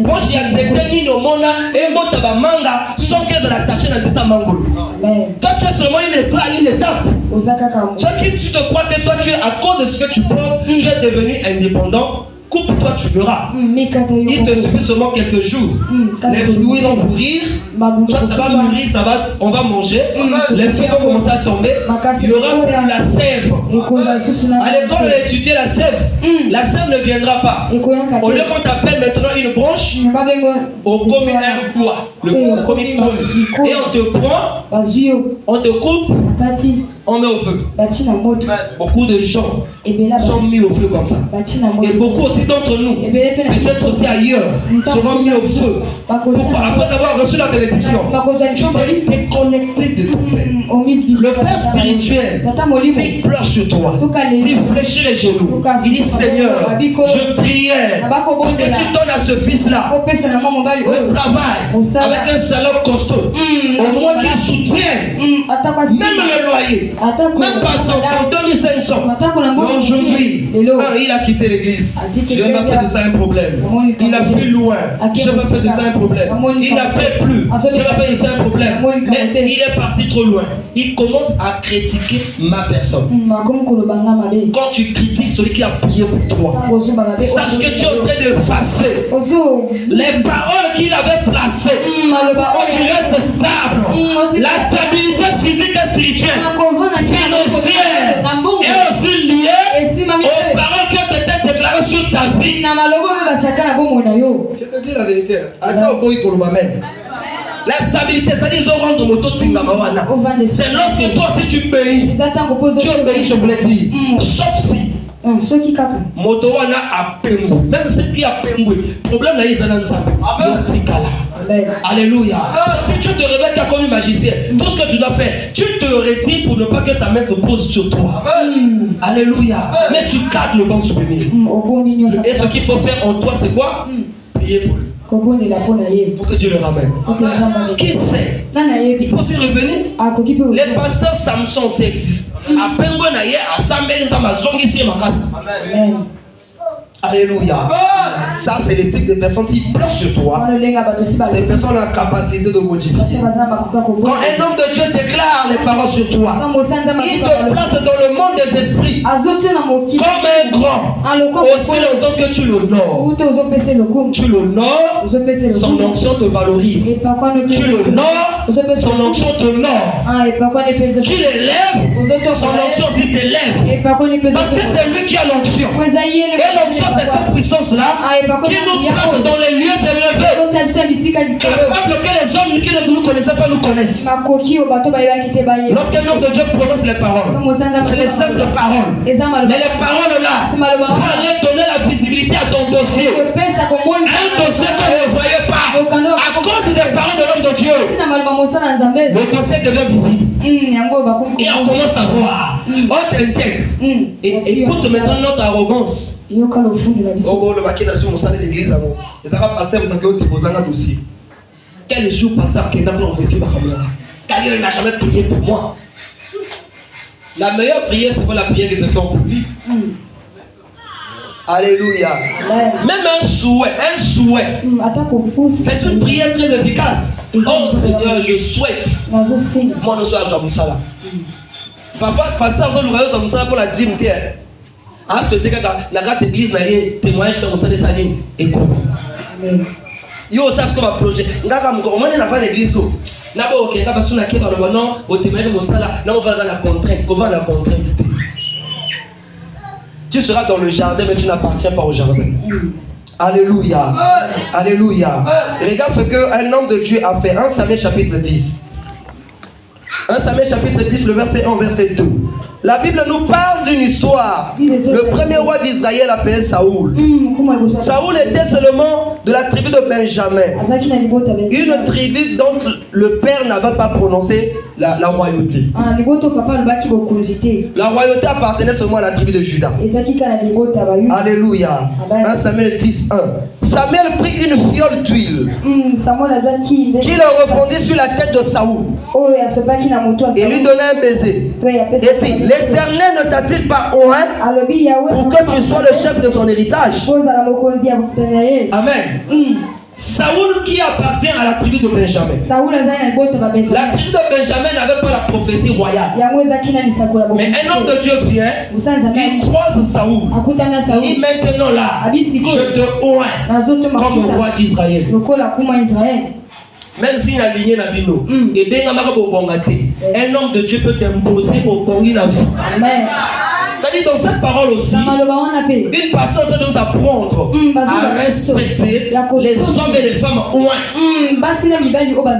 Branche il y a des lignes au monde et motaba manga sans qu'elles soient attachées dans ta mangolo. Toi tu es seulement une étape. Soit que tu te crois que toi tu es à cause de ce que tu portes, tu es devenu indépendant. Coupe-toi, tu verras. Il te suffit seulement quelques jours. Les fruits vont mourir. Soit ça va mûrir, on va manger. Les feuilles vont commencer à tomber. Il y aura plus la sève. À l'école, on a étudié la sève. La sève ne viendra pas. Au lieu qu'on t'appelle maintenant une branche, on commet un bois. Le commet et on te prend, on te coupe, on met au feu. Beaucoup de gens sont mis au feu comme ça. Et beaucoup aussi d'entre nous, peut-être aussi ailleurs, seront mis au feu. Pourquoi? Après avoir reçu la bénédiction, tu dois être déconnecté de ton Père. Le Père spirituel, s'il pleure sur toi, s'il fléchit les genoux, il dit Seigneur, je priais pour que tu donnes à ce fils-là le travail avec un salaire costaud, au moins qu'il soutienne même le loyer. Même pas 500, 2500. Aujourd'hui, il a quitté l'église. Je n'ai pas fait de ça un problème. Il a vu loin. Je n'ai pas fait de ça un problème. Il n'a pas plus. Je n'ai pas fait de ça un problème. Mais il est parti trop loin. Il commence à critiquer ma personne. Quand tu critiques celui qui a prié pour toi, sache que tu es en train d'effacer les paroles qu'il avait placées. Quand tu restes stable, la stabilité physique et spirituelle, financière et aussi liée aux paroles qui ont été déclarées sur ta vie. Je te dis la vérité. La stabilité, c'est-à-dire qu'ils ont rendu moto Tingamawana. C'est lorsque toi aussi tu obéis. Tu obéis, je voulais dire. Sauf si Motowana a pengou. Même ceux qui a pengou. Problème là, ils en ont. Alléluia. Si tu te réveilles comme un magicien, tout ce que tu dois faire, tu te retires pour ne pas que sa main se pose sur toi. Alléluia. Mais tu gardes le bon souvenir. Et ce qu'il faut faire en toi, c'est quoi? Prier pour lui. Pour que Dieu le ramène. Qui sait? Il faut aussi revenir. Les pasteurs Samson aussi existent. Amen. Alléluia. Ça, c'est le type de personnes qui pleurent sur toi. Ces personnes ont la capacité de modifier. Quand un homme de Dieu déclare les paroles sur toi, il te place dans le monde des esprits comme un grand. Aussi longtemps que tu l'honores, son onction te valorise. Tu l'honores, son onction t'honore. Tu l'élèves, son onction aussi t'élève. Parce que c'est lui qui a l'onction. Et l'onction, c'est cette puissance-là qui nous place dans les lieux élevés, capable que les hommes qui ne nous connaissaient pas nous connaissent. Lorsqu'un homme de Dieu prononce les paroles, c'est les simples paroles. Mais les paroles là vont aller donner la visibilité à ton dossier. Un dossier que vous ne voyez pas à cause des paroles de l'homme de Dieu. Le dossier devient visible. Et on commence à voir. On t'intègre. Et écoute maintenant notre arrogance. Quel jour pasteur qui n'a n'a jamais prié pour moi? La meilleure prière, c'est pas la prière qui se fait en public. Alléluia. Même un souhait, c'est une prière très efficace. Oh Seigneur, je souhaite. Moi, je suis à Jamoussala. Parfois, pasteur, on nous Jamoussala pour la dîme. À ce que tu as dans la église, témoignage de Moussa de Salim. Écoute. Yo, ça, c'est comme un projet. On a l'église. D'abord, ok, parce qu'on a qui par le non, au témoignage de Moussa, là, on va dans la contrainte. Qu'on va dans la contrainte. Tu seras dans le jardin, mais tu n'appartiens pas au jardin. Alléluia. Alléluia. Regarde ce qu'un homme de Dieu a fait. 1 Samuel chapitre 10. 1 Samuel chapitre 10, le verset 1, verset 2. La Bible nous parle d'une histoire. Le premier roi d'Israël appelé Saoul. Saoul était seulement de la tribu de Benjamin. Une tribu dont le père n'avait pas prononcé la royauté. La royauté appartenait seulement à la tribu de Juda. Alléluia. 1 Samuel 10, 1. Samuel prit une fiole d'huile qui le répandit sur la tête de Saoul et lui donna un baiser. Et dit, l'Éternel ne t'a-t-il pas oint pour que tu sois le chef de son héritage? Amen. Saoul qui appartient à la tribu de Benjamin. La tribu de Benjamin n'avait pas la prophétie royale. Mais un homme de Dieu vient, il croise Saoul. Il dit maintenant là, je te oins comme roi d'Israël. Même s'il a ligné la vie, un homme de Dieu peut t'imposer au Congo la vie. Ça dit dans cette parole aussi, une partie en train de nous apprendre à respecter les hommes et les femmes oints.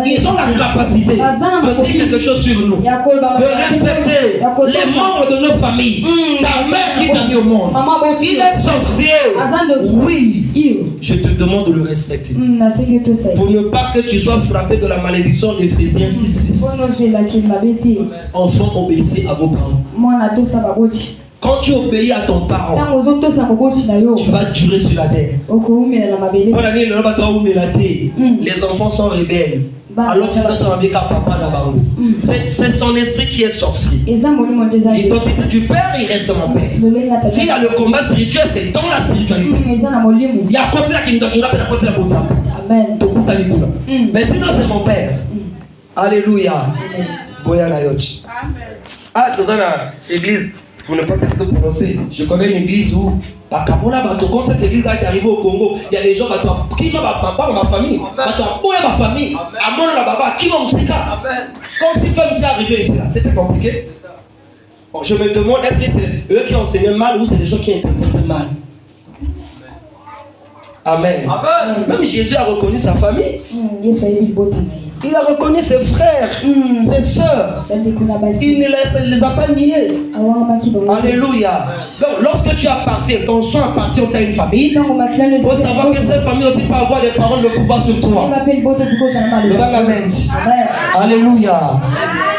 Ils ont la capacité de dire quelque chose sur nous, de respecter les membres de nos familles. Ta mère qui t'a mis au monde, il est sorcier. Oui, je te demande de le respecter. Pour ne pas que tu sois frappé de la malédiction d'Éphésiens 6:6. Enfants, obéissez à vos parents. Quand tu obéis à ton parent, tu vas durer sur la terre. Les enfants sont rebelles. Alors tu dois avec un papa là-bas. C'est son esprit qui est sorcier. L'identité du père, il reste mon père. S'il y a le combat spirituel, c'est dans la spiritualité. Il y a un côté qui me donne la côté la beauté. Mais sinon, c'est mon père. Alléluia. Ah, dans l'église. Pour ne pas te prononcer, je connais une église où, quand cette église est arrivée au Congo, il y a des gens qui m'ont ma famille, ma famille, à mon baba, qui m'ont musiqué. Quand ces femmes sont arrivées ici, c'était compliqué. Bon, je me demande, est-ce que c'est eux qui enseignaient mal ou c'est les gens qui interprétaient mal? Amen. Même Jésus a reconnu sa famille. Il a reconnu ses frères, ses soeurs. Il ne les a pas niés. Alléluia. Donc, lorsque tu appartiens, ton sang appartient aussi à une famille, il faut savoir que cette famille aussi peut avoir des paroles de pouvoir sur toi. Amen. Alléluia.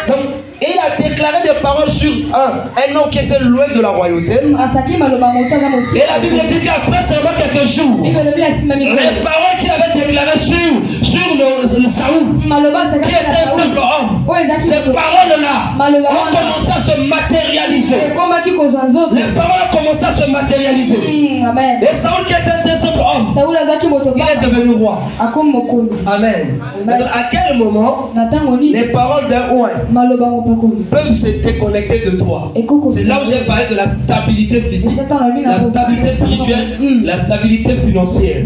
Donc, et il a déclaré des paroles sur un homme qui était loin de la royauté. Et la Bible dit qu'après seulement quelques jours, les paroles qu'il avait déclarées sur le Saoul, qui était un simple homme, ces paroles-là ont commencé à se matérialiser. Les paroles ont commencé à se matérialiser. Et Saoul qui était un simple homme, il est devenu roi. Amen. À quel moment les paroles d'un roi peuvent se déconnecter de toi? C'est là où j'ai parlé de la stabilité physique, la stabilité spirituelle, la stabilité financière.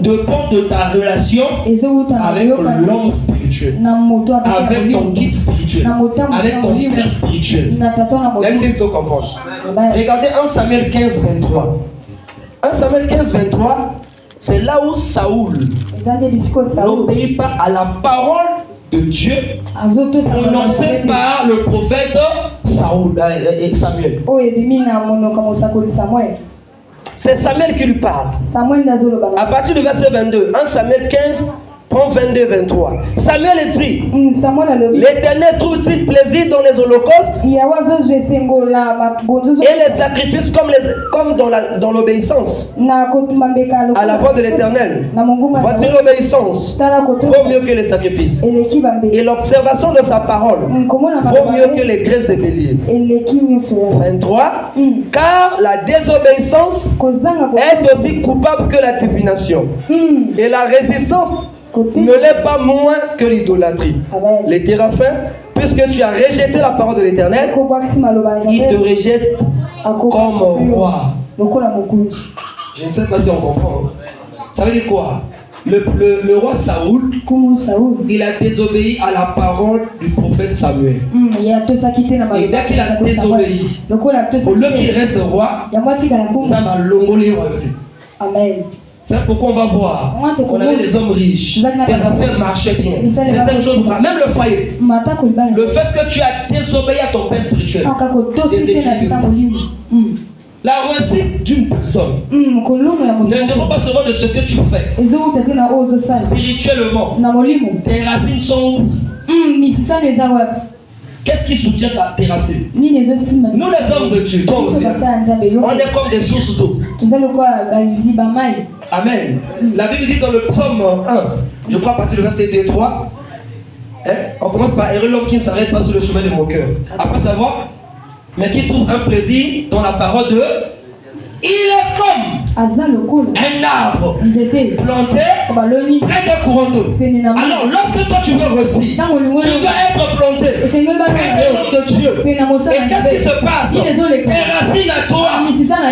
Dépend de ta relation avec l'homme spirituel, avec ton guide spirituel, avec ton père spirituel. Laisse-moi te comprendre. Regardez 1 Samuel 15, 23. 1 Samuel 15, 23, c'est là où Saoul n'obéit pas à la parole de Dieu prononcée par le prophète Samuel. C'est Samuel qui lui parle. À partir du verset 22, 1 Samuel 15, 22-23. Samuel dit, l'Éternel trouve-t-il plaisir dans les holocaustes et les sacrifices comme dans l'obéissance à la voix de l'Éternel? Voici l'obéissance vaut mieux que les sacrifices, et l'observation de sa parole vaut mieux que les graisses de bélier. 23. Car la désobéissance est aussi coupable que la divination, et la résistance ne l'est pas moins que l'idolâtrie. Les téraphins, puisque tu as rejeté la parole de l'Éternel, il te rejette comme roi. Je ne sais pas si on comprend. Ça veut dire quoi? Le roi Saoul, il a désobéi à la parole du prophète Samuel. Et dès qu'il a désobéi, au lieu qu'il reste roi, ça m'a longolé royauté. Amen. C'est pourquoi on va voir. On avait des hommes riches, des affaires marchaient bien, certaines choses, même le foyer. Le fait que tu as désobéi à ton père spirituel, la réussite d'une personne ne dépend pas seulement de ce que tu fais. Spirituellement, tes racines sont où? Qu'est-ce qui soutient tes racines? Nous les hommes de Dieu, toi aussi, on est comme des sources d'eau. Amen. La Bible dit dans le psaume 1, je crois à partir du verset 2 et 3, on commence par errer l'homme qui ne s'arrête pas sur le chemin de mon cœur. Après savoir, mais qui trouve un plaisir dans la parole de... Il est comme un arbre planté près d'un courant d'eau. Alors, lorsque toi tu veux réussir, tu dois être planté près de l'homme de Dieu. Et qu'est-ce qui se passe? Tes racines à toi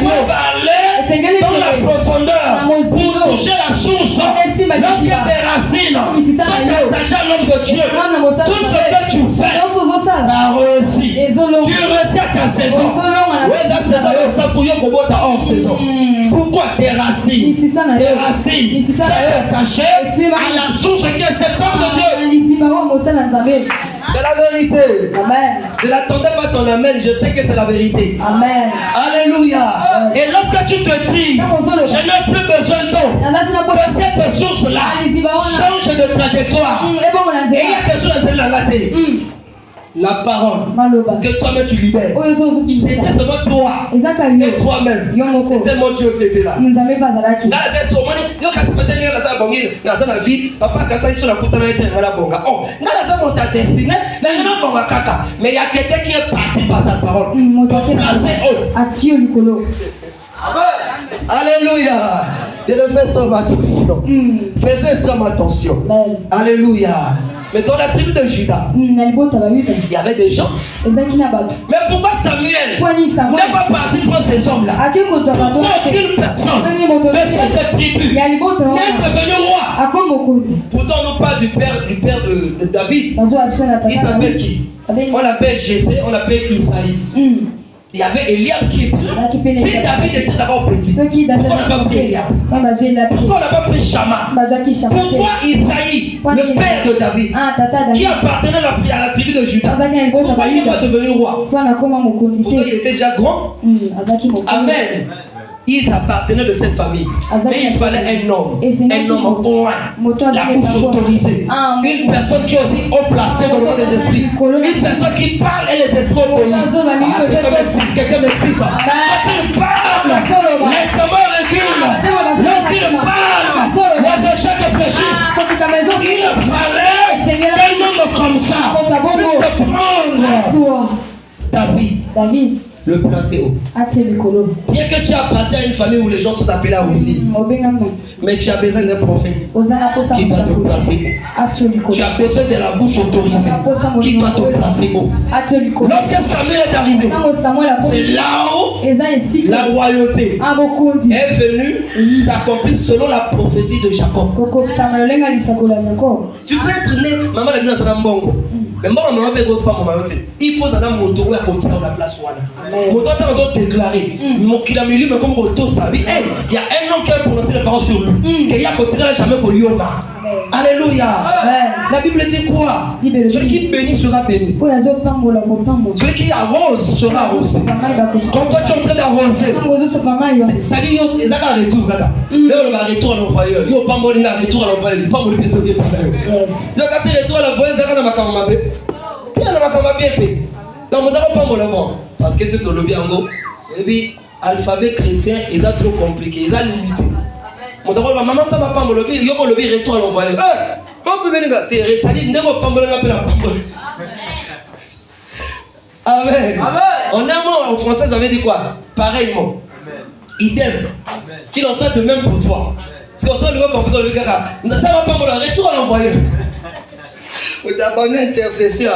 doivent aller dans la profondeur pour toucher la source. Lorsque tes racines sont attachées à l'homme de Dieu, tout ce que tu fais, ça réussit. Tu réussis à ta saison. Oui, la saison, ça pour y saison. Pourquoi tes racines sont attachées à la source qui est cet homme de Dieu? C'est la vérité. Amen. Je n'attendais pas ton amen, je sais que c'est la vérité. Amen. Alléluia. Et lorsque tu te dis, je n'ai plus besoin d'eau, que cette source-là change de trajectoire. Et il y a quelque chose dans la tête. La parole que toi-même tu libères, c'était seulement toi et toi-même. C'est tellement Dieu, c'était là. Mais il y a quelqu'un qui est parti par sa parole. Alléluia. Je le fais sans attention. Faisez sans attention. Alléluia. Mais dans la tribu de Juda, il y avait des gens. Mais pourquoi Samuel n'est pas parti pour ces hommes-là? Pourquoi aucune personne de cette tribu n'est devenue roi? Pourtant, on nous parle du père de David. Il s'appelle qui? On l'appelle Jessé, on l'appelle Isaïe. Il y avait Eliab qui était là. Si David était d'abord petit, pourquoi on n'a pas pris Eliab? Pourquoi on n'a pas pris Shama? Pourquoi Isaïe, le père de David, qui appartenait à la tribu de Juda, pourquoi il n'est pas devenu roi? Pourquoi il était déjà grand? Amen. Il appartenait de cette famille. Mais il fallait un homme au la bouche autorisée. Une personne qui est aussi haut placée dans le monde des esprits. Une personne qui parle et les esprits obéissent. Quelqu'un m'excite. Quand il parle, les tombeurs reculent. Lorsqu'il parle, les échecs fléchissent. Il fallait qu'un homme comme ça puisse prendre David. Le placer haut. Bien que tu appartiens à une famille où les gens sont appelés à réussir, mais tu as besoin d'un prophète qui doit te placer. Tu as besoin de la bouche autorisée qui doit te placer haut. Lorsque Samuel est arrivé, c'est là où la royauté est venue s'accomplir selon la prophétie de Jacob. Tu peux être né, maman l'a vu dans un bongo. Mais moi, maman ne peut pas mon royauté. Il faut un moto à côté de la place. Mon temps a déclaré, mon qu'il a mis, mais comme Roto savait, il y a un homme qui a prononcé les paroles sur lui, qu'il a continué jamais pour Yoma. Alléluia. La Bible dit quoi? Celui qui bénit sera béni. Celui qui arrose sera arrosé. Quand toi tu es en train d'arroser, ça dit il y a un retour. Il y a un retour à l'envoyeur. Il y a pas mort un retour à l'envoyeur. Il n'y a pas mort de personne. Il y a un retour à l'envoyeur. Il y a un retour à l'envoyeur. Donc, on ne pas mon parce que c'est le bien en et puis, alphabet chrétien, ils sont trop compliqués, ils sont limités. Mon d'abord, ma maman, ça va pas me lever, il y a un lever retour à l'envoyer. Ça dit, ne va pas me lever la parole. Amen. En un mot, en français, ça veut dire quoi? Pareillement. Idem. Qu'il en soit de même pour toi. Parce qu'on soit le compliqué, le gars, ça va pas me lever, retour à l'envoyer. Pour ta bonne intercession.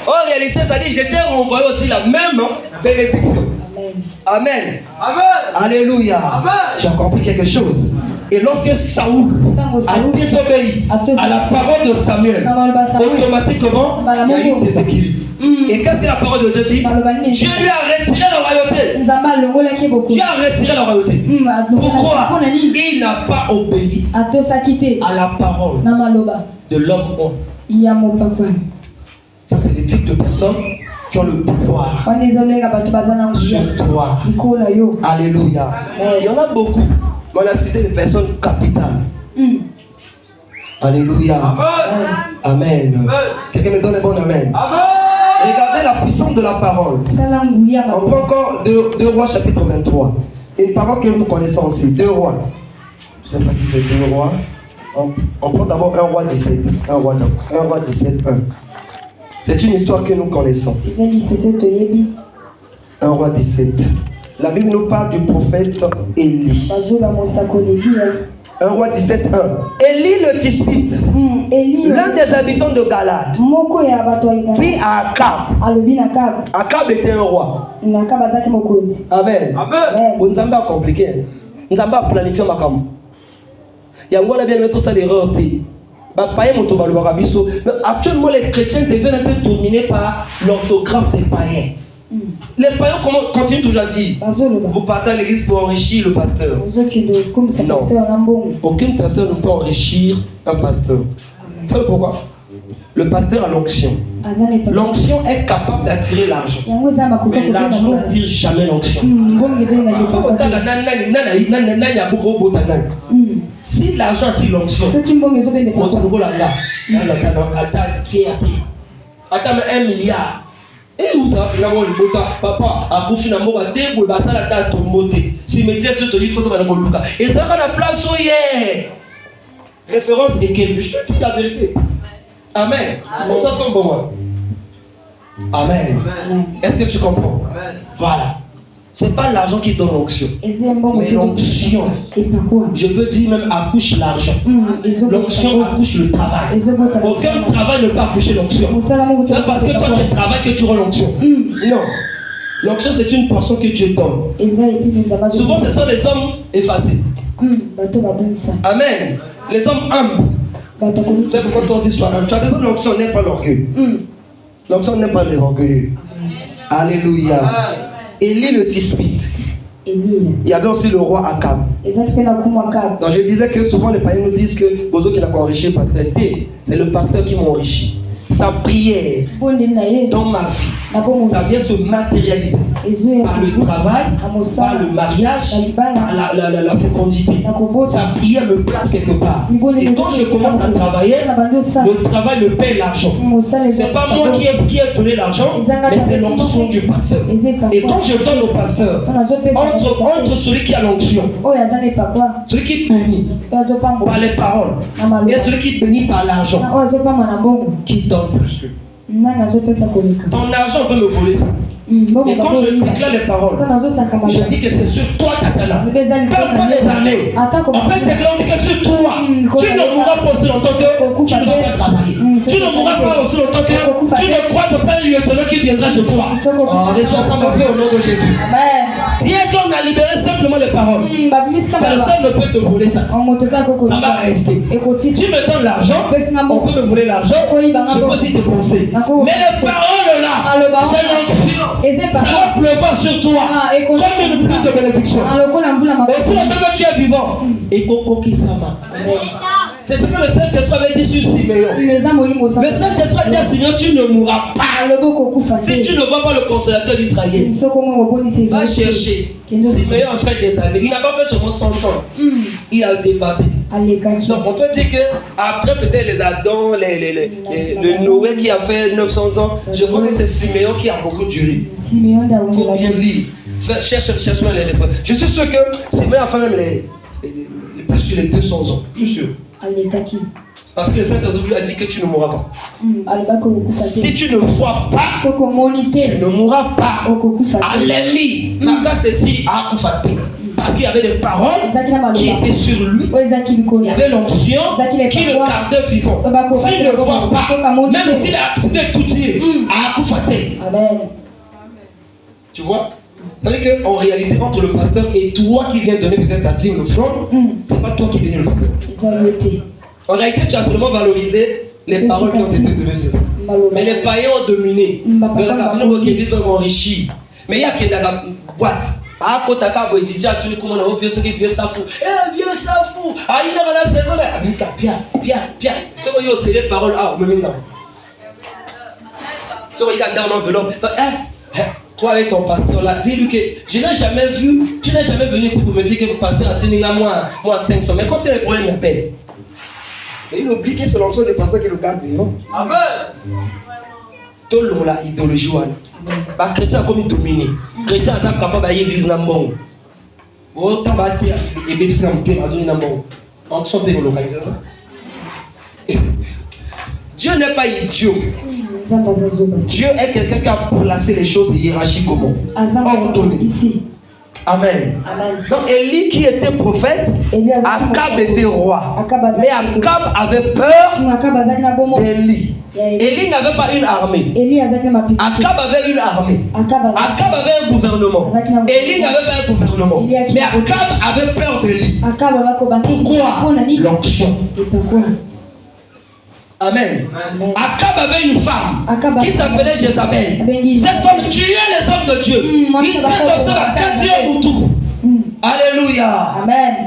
En réalité, ça dit, je t'ai renvoyé aussi la même bénédiction. Amen. Amen. Alléluia. Amen. Tu as compris quelque chose? Et lorsque Saoul a désobéi à la parole de Samuel, automatiquement, il y a eu des équilibres. Et qu'est-ce que la parole de Dieu dit? Dieu lui a retiré la royauté. Dieu a retiré la royauté. Pourquoi? Il n'a pas obéi à la parole de l'homme bon. Ça, c'est le type de personnes qui ont le pouvoir sur toi. Alléluia. Il y en a beaucoup. Mais on a cité des personnes capitales. Alléluia. Amen. Quelqu'un me donne un bon amen. Regardez la puissance de la parole. On prend encore 2 Rois chapitre 23. Une parole que nous connaissons aussi. 2 Rois. Je ne sais pas si c'est 2 Rois. On prend d'abord 1 Roi 17. 1 Roi 17, 1. C'est une histoire que nous connaissons. 1 Roi 17. La Bible nous parle du prophète Élie. 1 Roi 17, 1. Élie le Tishbite, l'un des habitants de Galade, dit à Akab. Akab était un roi. Amen. Vous n'avez pas compliqué. Nous n'avons pas planifié ma campagne. Il y a bien mettre ça l'erreur. Actuellement, les chrétiens deviennent un peu dominés par l'orthographe des païens. Les païens continuent toujours à dire vous partez à l'église pour enrichir le pasteur. Non, aucune personne ne peut enrichir un pasteur. Vous savez pourquoi? Le pasteur a l'onction. L'onction est capable d'attirer l'argent. Mais l'argent n'attire jamais l'onction. Si l'argent attire l'onction, attends 1 milliard. Et où papa a bouffé la mort à déboule, ça la tête au moté. Si métier se te dit, il faut te Luka. Et ça, la place où hier. Référence et quel je te dis la vérité. Amen. Comme ça, c'est bon. Amen. Est-ce que tu comprends? Voilà. C'est pas l'argent qui donne l'onction. Mais l'onction, je peux dire même accouche l'argent. L'onction accouche le travail. Aucun travail ne peut accoucher l'onction. C'est parce que toi tu travailles que tu auras l'onction. Non. L'onction c'est une portion que Dieu donne. Souvent ce sont les hommes effacés. Amen. Les hommes humbles. C'est pourquoi toi aussi sois humble. Tu as besoin de l'onction, n'est pas l'orgueil. L'onction n'est pas les orgueilleux. Alléluia. Élie le Tishbite. Il y avait aussi le roi Akab. Donc je disais que souvent les païens nous disent que Bozo qui n'a pas enrichi le pasteur. C'est le pasteur qui m'a enrichi. Sa prière dans ma vie, ça vient se matérialiser par le travail, par le mariage, par la fécondité. Sa prière me place quelque part. Et quand je commence à travailler, le travail me paye l'argent. C'est pas moi qui ai donné l'argent, mais c'est l'onction du pasteur. Et quand je donne au pasteur, entre celui qui a l'onction, celui qui bénit par les paroles, et celui qui bénit par l'argent, qui donne plus que. Ton argent peut me voler ça. Mais quand je déclare les paroles, je dis que c'est sur toi, Tatiana. Peu importe les années, on peut déclarer que c'est sur toi. Tu ne mourras pas aussi longtemps que tu ne vas pas travailler. Tu ne mourras pas aussi longtemps que tu ne croises pas un lieutenant qui viendra chez toi. Reçois ça, mon frère, au nom de Jésus. Bien qu'on a libéré simplement les paroles, personne ne peut te voler ça. Ça va rester. Tu me donnes l'argent, on peut me voler l'argent, je peux aussi dépenser. Mais les paroles là, c'est l'onction. Ça va pleuvoir sur toi comme une pluie de bénédiction. Et si longtemps que tu es vivant, et Coco qui s'en va. C'est ce que le Saint-Esprit avait dit sur Siméon. Le Saint-Esprit a dit à Siméon, tu ne mourras pas. Si tu ne vois pas le consolateur d'Israël, va chercher. Siméon a fait des années. Il n'a pas fait seulement 100 ans. Il a dépassé. Donc on peut dire qu'après peut-être les Adam, le Noé qui a fait 900 ans, je crois que c'est Siméon qui a beaucoup duré. Il faut bien lire. Cherche-moi les responsables. Je suis sûr que Siméon a fait même plus sur les 200 ans. Je suis sûr. Parce que le Saint-Esprit a dit que tu ne mourras pas. Si tu ne vois pas, tu ne mourras pas. Alléluia. Ma place c'est ici à Koufate. Parce qu'il y avait des paroles qui étaient sur lui. Il y avait l'onction qui le gardait vivant. S'il ne voit pas, même s'il a accident tout dire, à Koufate. Tu vois? Ça veut dire qu'en réalité, entre le pasteur et toi qui viens donner peut-être ta dîme, l'offrande, c'est pas toi qui es venu le pasteur. En réalité, tu as seulement valorisé les paroles qui ont été données sur toi. Mais les païens ont dominé. Ils ont enrichi. Mais il y a qui dans la boîte. Ah, quand tu as dit, tu ne comment on vieux ça fou. Eh, vieux ça fou. Ah, il a la saison. Ah, bien. C'est quoi, c'est les paroles. Ah, même maintenant. C'est quoi, il y a dans l'enveloppe. Toi avec ton pasteur là, dis-lui que je n'ai jamais vu, tu n'es jamais venu ici pour me dire que le pasteur a tenu à moi 500. Mais quand il y a des problèmes, il m'appelle. Mais il oublie que c'est l'onction des pasteurs qui le garde. Amen. Tout le monde a idéologie. Les chrétiens comme ils dominent. Les chrétiens sont capables d'aller à l'église. Autant battre et bébés dans le thème, onction peut localiser ça. Dieu n'est pas idiot. Dieu est quelqu'un qui a placé les choses hiérarchiquement. Ordonné. Amen. Donc Élie qui était prophète, Akab était roi. Mais Akab avait peur d'Élie. Élie n'avait pas une armée. Akab avait une armée. Akab avait un gouvernement. Élie n'avait pas un gouvernement. Mais Akab avait peur d'Élie. Pourquoi? L'onction. Amen. Akab avait une femme qui s'appelait Jézabel. Cette femme tuait les hommes de Dieu. Il dit comme ça, quand Dieu est tout. Alléluia.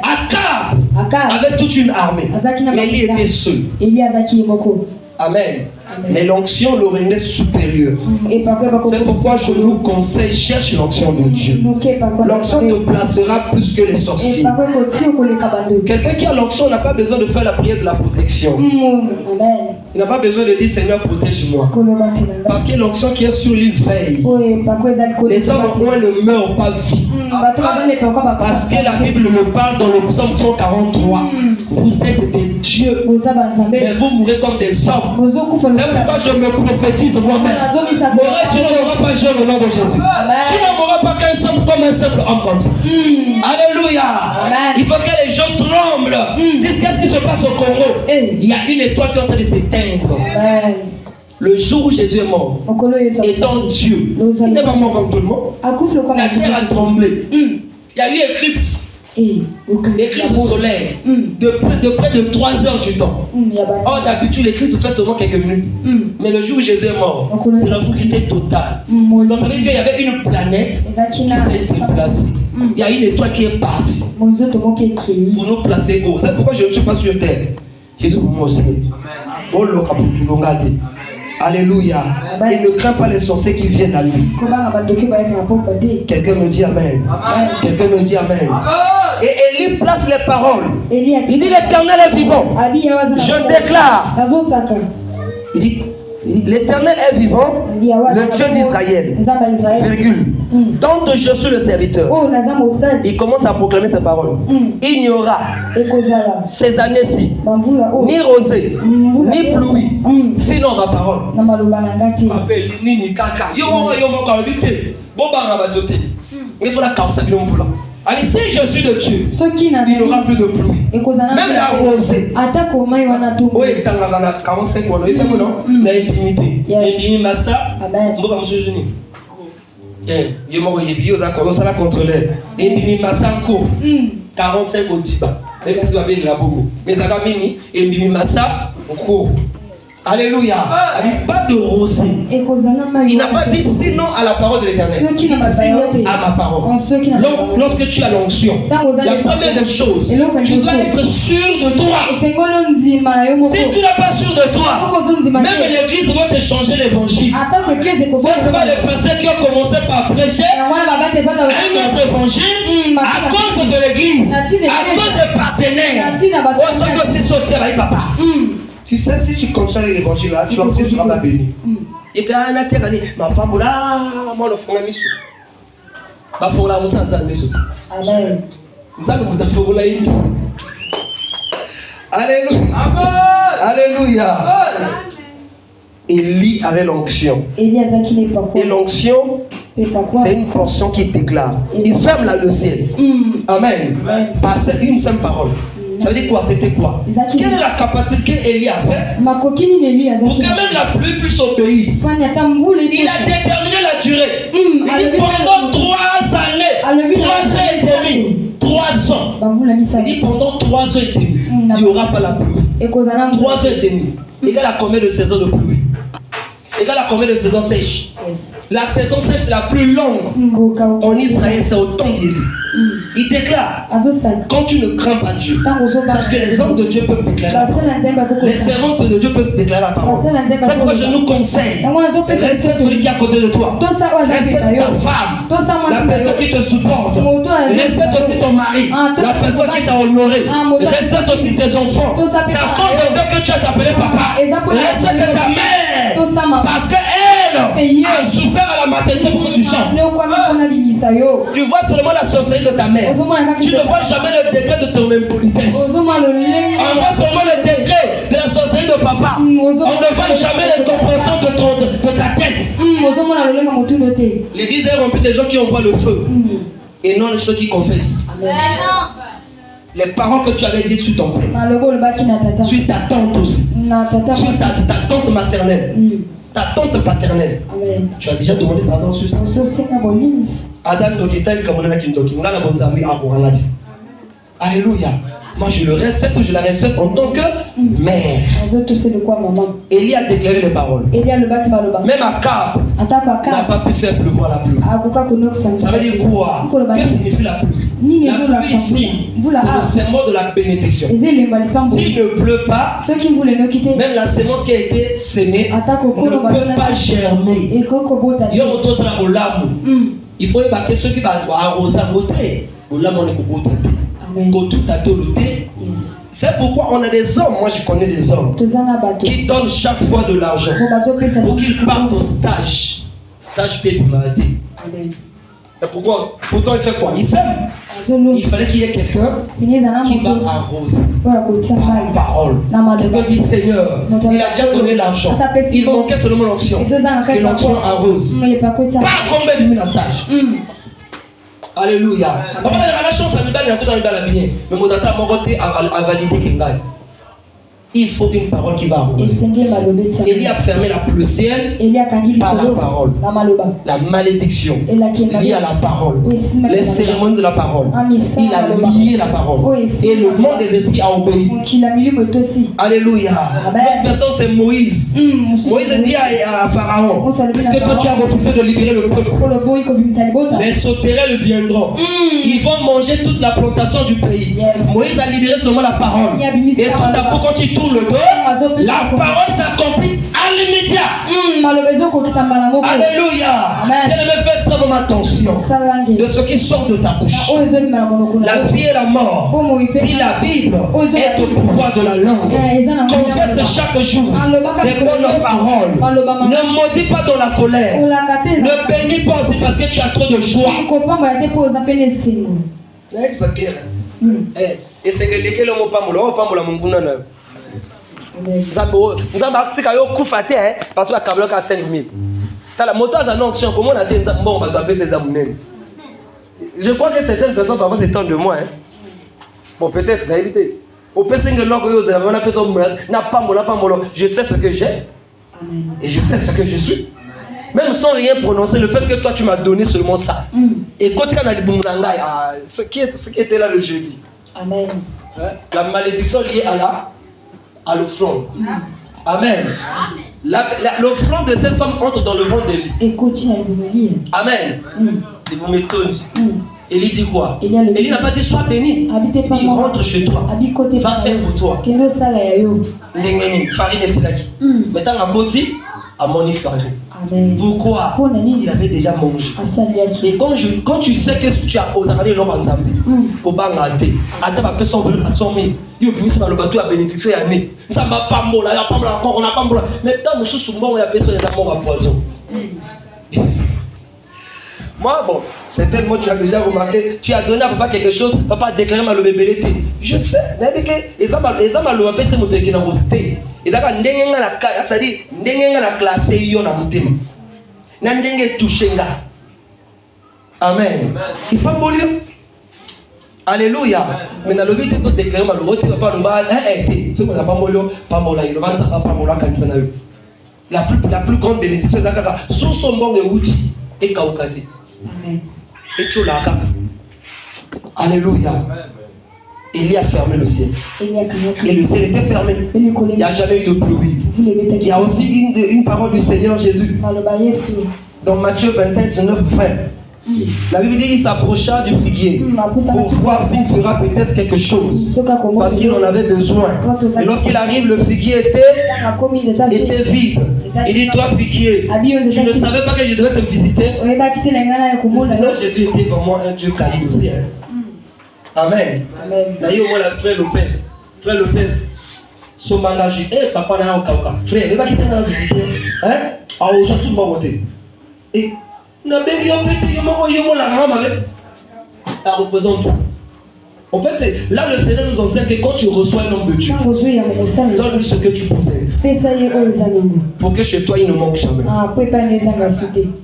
Akab avait toute une armée. Mais il était seul. Amen. Mais l'onction le rendait supérieur. C'est pourquoi je nous conseille, cherche l'onction de Dieu. L'onction te placera plus que les sorciers. Quelqu'un qui a l'onction n'a pas besoin de faire la prière de la protection. Il n'a pas besoin de dire Seigneur protège-moi. Parce que l'onction qui est sur lui veille. Les hommes au moins ne meurent pas vite. Parce que la Bible me parle dans le psaume 143. Vous êtes des dieux, mais vous mourrez comme des hommes. C'est pourquoi je me prophétise moi-même. Tu ne mourras pas jeune au nom de Jésus. Tu ne mourras pas qu'un simple comme un simple homme comme ça. Alléluia. Il faut que les gens tremblent. Dis qu'est-ce qui se passe au Congo. Il y a une étoile qui est en train de s'éteindre. Le jour où Jésus est mort, étant Dieu, il n'est pas mort comme tout le monde. La terre a tremblé. Il y a eu éclipse. L'éclipse solaire de près de 3 heures du temps. Or d'habitude l'éclipse se fait seulement quelques minutes. Mais le jour où Jésus est mort, c'est l'obscurité totale. Donc ça veut dire qu'il y avait une planète qui s'est déplacée. Il y a une étoile qui est partie pour nous placer haut. C'est pourquoi je ne suis pas sur terre. Jésus pour moi aussi. Alléluia. Il ne craint pas les sorciers qui viennent à lui. Quelqu'un me dit Amen. Quelqu'un me dit Amen. Et Élie place les paroles. Il dit l'Éternel est vivant. Je déclare. Il dit l'Éternel est vivant, le Dieu d'Israël. Virgule. Dont je suis le serviteur. Il commence à proclamer ces paroles. Il n'y aura ces années-ci ni rosée, ni pluie, sinon ma parole. Il faut la cause. Allez, si je suis de Dieu, il n'y aura plus de pluie. Même la rosée. Oui, il y a 45 mois. Il y a impunité. Il y a massa. Il y a contre l'air. Il y a massa 45 au Tiba. Mais il y a massa Alléluia. Il n'y a pas de rosée. Il n'a pas dit sinon à la parole de l'Éternel. Il dit sinon à ma parole. Lorsque tu as l'onction, la première des choses, tu dois être sûr de toi. Si tu n'es pas sûr de toi, même l'église va te changer l'évangile. C'est pourquoi les pasteurs qui ont commencé par prêcher un autre évangile à cause de l'église, à cause des partenaires. On sait que c'est sauté avec papa. Tu sais, si tu continues l'évangile là, tu seras pas béni. Et puis, à la terre, ma femme, là, moi, le frère, je ma femme, là, je suis Amen. Alléluia. Alléluia. Élie avait l'onction. Et l'onction, c'est une portion qui déclare. Il ferme là le ciel. Amen. Passer une simple parole. Ça veut dire quoi? C'était quoi? Quelle est la capacité qu'Élie avait pour que même la pluie puisse obéir? Il a déterminé la durée. Il dit pendant 3 3 ans et demi. 3 ans. Il dit pendant 3 ans et demi, il n'y aura pas la pluie. 3 ans et demi. Égal à combien de saisons de pluie? Égal à combien de saisons sèches? La saison sèche la plus longue en Israël, c'est au temps d'Élie. Il déclare, quand tu ne crains pas Dieu, sache que les hommes de Dieu peuvent déclarer la parole. Les servants de Dieu peuvent déclarer la parole. C'est pourquoi je nous conseille, respecte celui qui est à côté de toi. Respecte ta femme, la personne qui te supporte. Respecte aussi ton mari, la personne qui t'a honoré. Respecte aussi tes enfants. C'est à cause de Dieu que tu as appelé papa. Respecte ta mère, parce qu'elle a souffert à la maternité pour que tu sortes. Tu vois seulement la sorcellerie de ta mère. Tu ne vois jamais le décret de ton impolitesse. On voit seulement le décret de la sorcellerie de papa. On ne voit jamais les compréhensions de ta tête. L'église est remplie de gens qui envoient le feu et non de ceux qui confessent. Les paroles que tu avais dites sur ton père, sur ta tante aussi, sur ta tante maternelle, ta tante paternelle. Amen. Tu as déjà demandé pardon sur ça? Alléluia. Moi je le respecte ou je la respecte en tant que mère. Élie a déclaré les paroles. Même Akab n'a pas pu faire pleuvoir la pluie. Ça veut dire quoi? Que signifie la pluie? La pluie ici, c'est le symbole de la bénédiction. S'il ne pleut pas, même la sémence qui a été sémée ne peut pas germer. Il faut évacuer ceux qui vont arroser à montrer. C'est pourquoi on a des hommes, moi je connais des hommes qui donnent chaque fois de l'argent pour qu'ils partent au stage. Stage paie l'humanité. Pourquoi? Pourtant il fait quoi? Il sème. Il fallait qu'il y ait quelqu'un qui va arroser. Par parole. Quelqu'un dit Seigneur, il a déjà donné l'argent. Il manquait seulement l'onction. Que l'onction arrose. Pas combien de minutes à stage. Alléluia. La chance à nous donner la bien. Mais mon data a validé qu'il gagne. Il faut une parole qui va arroser. Élie a fermé le ciel par la parole. La malédiction liée à la parole. Les cérémonies de la parole. Il a lié la parole. Et le monde des esprits a obéi. Alléluia. L'autre personne c'est Moïse. Moïse a dit à Pharaon, puisque toi tu as refusé de libérer le peuple, les sauterelles viendront. Ils vont manger toute la plantation du pays. Moïse a libéré seulement la parole. Et tout à coup quand il tourne le dos, la parole s'accomplit à l'immédiat. Alléluia. Bien-aimé, fais extrêmement attention de ce qui sort de ta bouche. La vie et la mort, si la Bible est au pouvoir de la langue, confesse chaque jour des bonnes paroles. Ne maudis pas dans la colère. Ne bénis pas aussi parce que tu as trop de choix. Et c'est que lesquels ont pas moula munguna na. Nzambe atika yo kufa te parce que la kabloka a 5000. La moto a une auction, comment on a dit Nzambe on va taper ses amounènes. Je crois que certaines personnes parfois s'étonnent de moi. Bon peut-être, d'éviter. Au PC que l'on a personne n'a pas mola. Je sais ce que j'ai et je sais ce que je suis. Même sans rien prononcer, le fait que toi tu m'as donné seulement ça. Et quand tu as dit ce qui était là le jeudi. Amen. La malédiction liée à l'offrande. Amen. L'offrande de cette femme entre dans le ventre d'Élie. Amen. Vous m'étonnez. Élie dit quoi? Élie n'a pas dit sois béni. Il rentre chez toi. Va faire pour toi. Farine et Silaki. Maintenant, à côté, à mon farine. Pourquoi? Il avait déjà mangé. Et quand tu sais que tu as osé aller l'homme ensemble, qu'on va rater, attends ma personne veut pas sommer. Il finit par le bateau à bénédiction et à né. Ça m'a pas molle, il n'y a pas molle encore, on n'a pas molle. Mais tant que je suis mort, il y a personne qui est mort à poison. Moi, bon, c'est tellement tu as déjà remarqué, tu as donné à papa quelque chose, papa a déclaré ma bébé. Je sais, mais ils ont ma lobé te montrer qu'il a monté. Ils ont ndengenga la classe, c'est-à-dire ndengenga la classe yo na mutima. Na ndenge touchenga. Amen. Il pas molio. Alléluia. Mais na lobé te to déclarer ma lobé papa no ba été. C'est moi pas molio, pas mola, il va ça pas mola kanisa na yo. La plus grande bénédiction c'est kaka so so mbonge uti et kaukati. Amen. Et tu l'as kaka. Alléluia. Il y a fermé le ciel. Et le ciel était fermé. Il n'y a jamais eu de pluie. Il y a aussi une parole du Seigneur Jésus. Dans Matthieu 21, 19, 20. La Bible dit qu'il s'approcha du figuier pour voir s'il fera peut-être quelque chose. Parce qu'il en avait besoin. Et lorsqu'il arrive, le figuier était vide. Il dit, toi figuier, tu ne savais pas que je devais te visiter. Le Seigneur Jésus était vraiment un Dieu caïd aussi. Amen. D'ailleurs, moi, frère Lopez, son bagage, papa n'a pas de frère, il va quitter la visite. Hein? Ah, on s'en fout de et ça représente ça. En fait, là le Seigneur nous enseigne que quand tu reçois un homme de Dieu, donne-lui ce que tu possèdes. Pour que chez toi il ne manque jamais.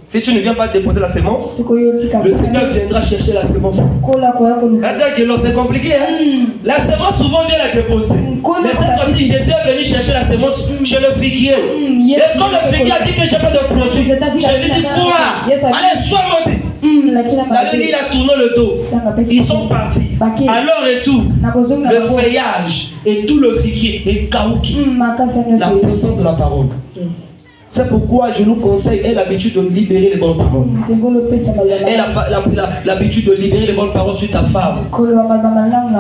Si tu ne viens pas déposer la sémence, le Seigneur viendra chercher la sémence. C'est compliqué, hein? La sémence souvent vient la déposer. Mais cette fois-ci, Jésus est venu chercher la sémence chez le figuier. Et quand le figuier a dit que je n'ai pas de produit, Jésus dit quoi? Allez, sois maudit. La Bible dit il a tourné le dos. Ils sont partis. Alors et tout, le feuillage et tout le figuier est caouki. La puissance de la parole. C'est pourquoi je nous conseille, elle a l'habitude de libérer les bonnes paroles. Elle a l'habitude de libérer les bonnes paroles sur ta femme.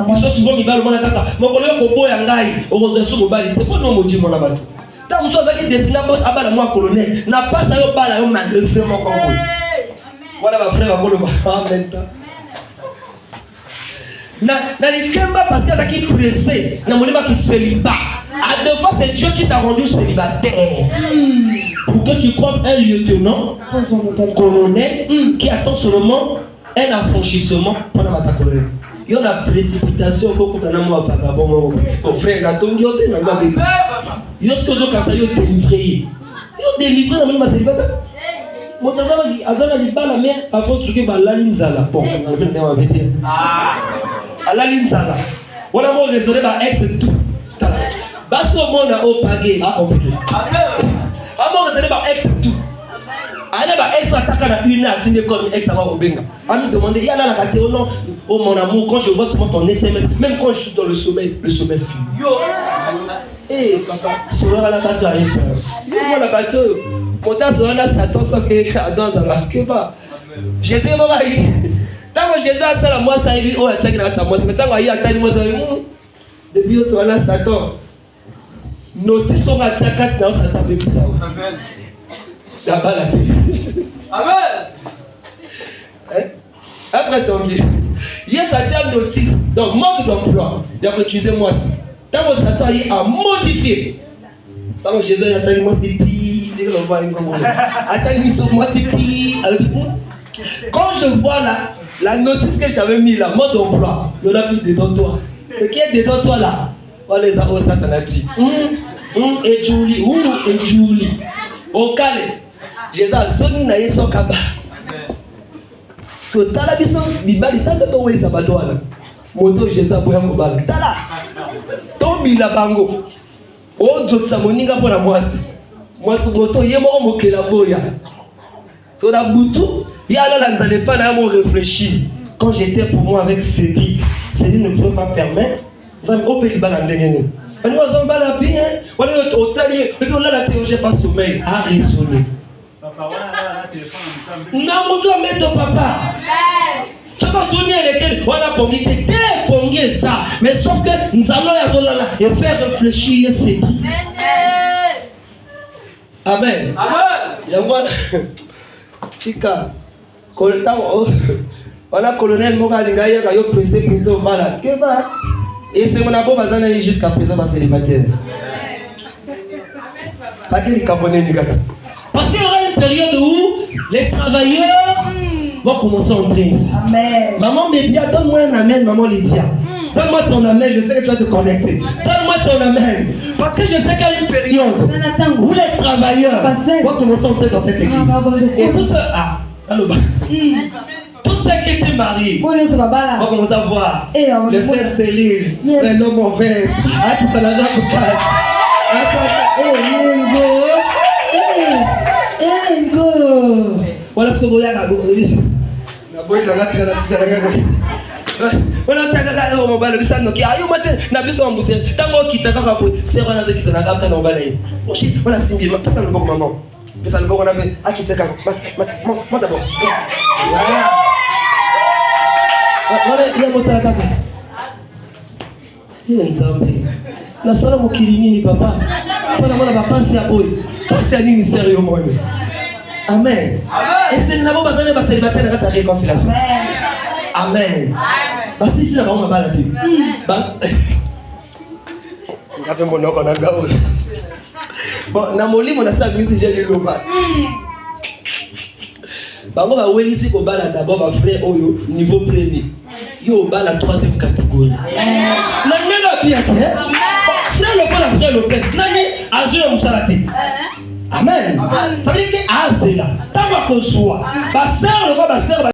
Ils sont souvent mis dans le monde. Mon collègue Kobo Yangai, au Roseau Mobali, c'est pas non maudit mon abattu. Tant que je suis destiné à la moi colonel, n'a pas ça au bal à manœuvrer mon Congo. Voilà ma frère, en même temps. Dans les Kemba, parce qu'il y a qui pressé, dans mon qui se célibat. À deux fois, c'est Dieu qui t'a rendu célibataire. Pour que tu croises un lieutenant, colonel, qui attend seulement un affranchissement pendant ta colonel. Il y a une précipitation quand tu as un vagabond. Mon frère, la tongue, il y a une baguette. Il y a ce que tu as délivré. Il y a délivré dans mon célibataire. Mon tazama dit, Azana dit, la mère, à force de la ligne Zala. Bon, on va dire. À la ligne Zala. On a mon raisonné par ex et tout. Basso mon a au pagé, à compliqué. À mon raisonné par ex et tout. Allez, ex attaque à une heure, tu comme ex à Robenga. À me demander, il y a là la catégorie, non, oh mon amour, quand je vois seulement ton SMS, même quand je suis dans le sommeil finit. Eh, papa, je vais à la base de la ex. Moi, la bateau. Mon temps sera là, Satan, sans que Adam s'en marque pas. Jésus est mort. Tant que Jésus a ça, moi, ça a eu, oh, ça a moi, c'est tant qu'il y a tant moi, ça a eu. Depuis, on sera là, Satan. Notice, on va dire 4 ans, Satan, depuis ça. Amen. Là-bas, la télé. Amen. Après, ton guide. Hier, ça tient notice. Donc, manque d'emploi. Il a utilisé moi aussi. Tant que Satan a modifié. Tant que Jésus a dit, moi, c'est pire. Quand je vois la notice que j'avais mis là, mode d'emploi, il y en a plus dedans toi. Ce qui est dedans toi là, on les a au satanati. Et Julie, et Julie. Au calé, Jésus a sonné na yeso kaba. So tala biso bibali tanda to wesa batwana. Moto Jésus a boya mobala. Tala. Tombi la bango. O joksa moninga pona mwasi. Moi, ce moto, il y a mon la boya. Sur la boutou, il y a là, vous n'allez pas réfléchir. Quand j'étais pour moi avec Cédric ne pouvait pas permettre. On peut balancer. On va bien. On est au talier. Et puis on a la théorie, pas sommeil. À raisonner. Non, mon doigt, mets ton papa. Ça va tourner lesquels on a pongé ça. Mais sauf que nous allons et faire réfléchir Cédric. Amen. Amen. Yangwa tika kolta wala colonel moka lingaya ka yo pressé prison bala keba et c'est mon abo bazana jusqu'à présent ba célibataire. Pas que les Camerounais ni gars. Parce qu'il y aura une période où les travailleurs vont commencer à entrer ici. Amen. Maman Média, donne-moi un amen, maman Lydia. Donne-moi ton amen, je sais que tu vas te connecter. Donne-moi ton amen. Parce que je sais qu'il y a une période où les travailleurs vont commencer à entrer dans cette église. Et tout ça, toutes celles qui étaient mariées vont commencer à voir le frère Céline, l'homme en veste, tout à l'heure, Engo. Voilà ce que vous voyez. On a tagaga au mobile bisa no ki ayo matin na biso mbute tango kitaka kapo c'est wana zaki tana kaka na mobile yi oshi on a simbi pesa le bon maman pesa le bon on avait akiteka moi d'abord voilà il y a motala kaka il nzambe na sala mokili nini papa pona mona bapasi ya boy pasi ya nini sérieux mone amen et c'est na bo bazane ba célibataire na ta réconciliation amen basi si na ba mabala ti ba ngafe monoko na gawo bon na molimo na sa misi je le loba bango ba welisi ko bala d'abord ba frère oyo niveau premier yo bala 3e catégorie na nena bien te frère le pas frère Lopez nani azura musalati amen ça veut dire que azela tamba ko soa ba sœur le pas ba sœur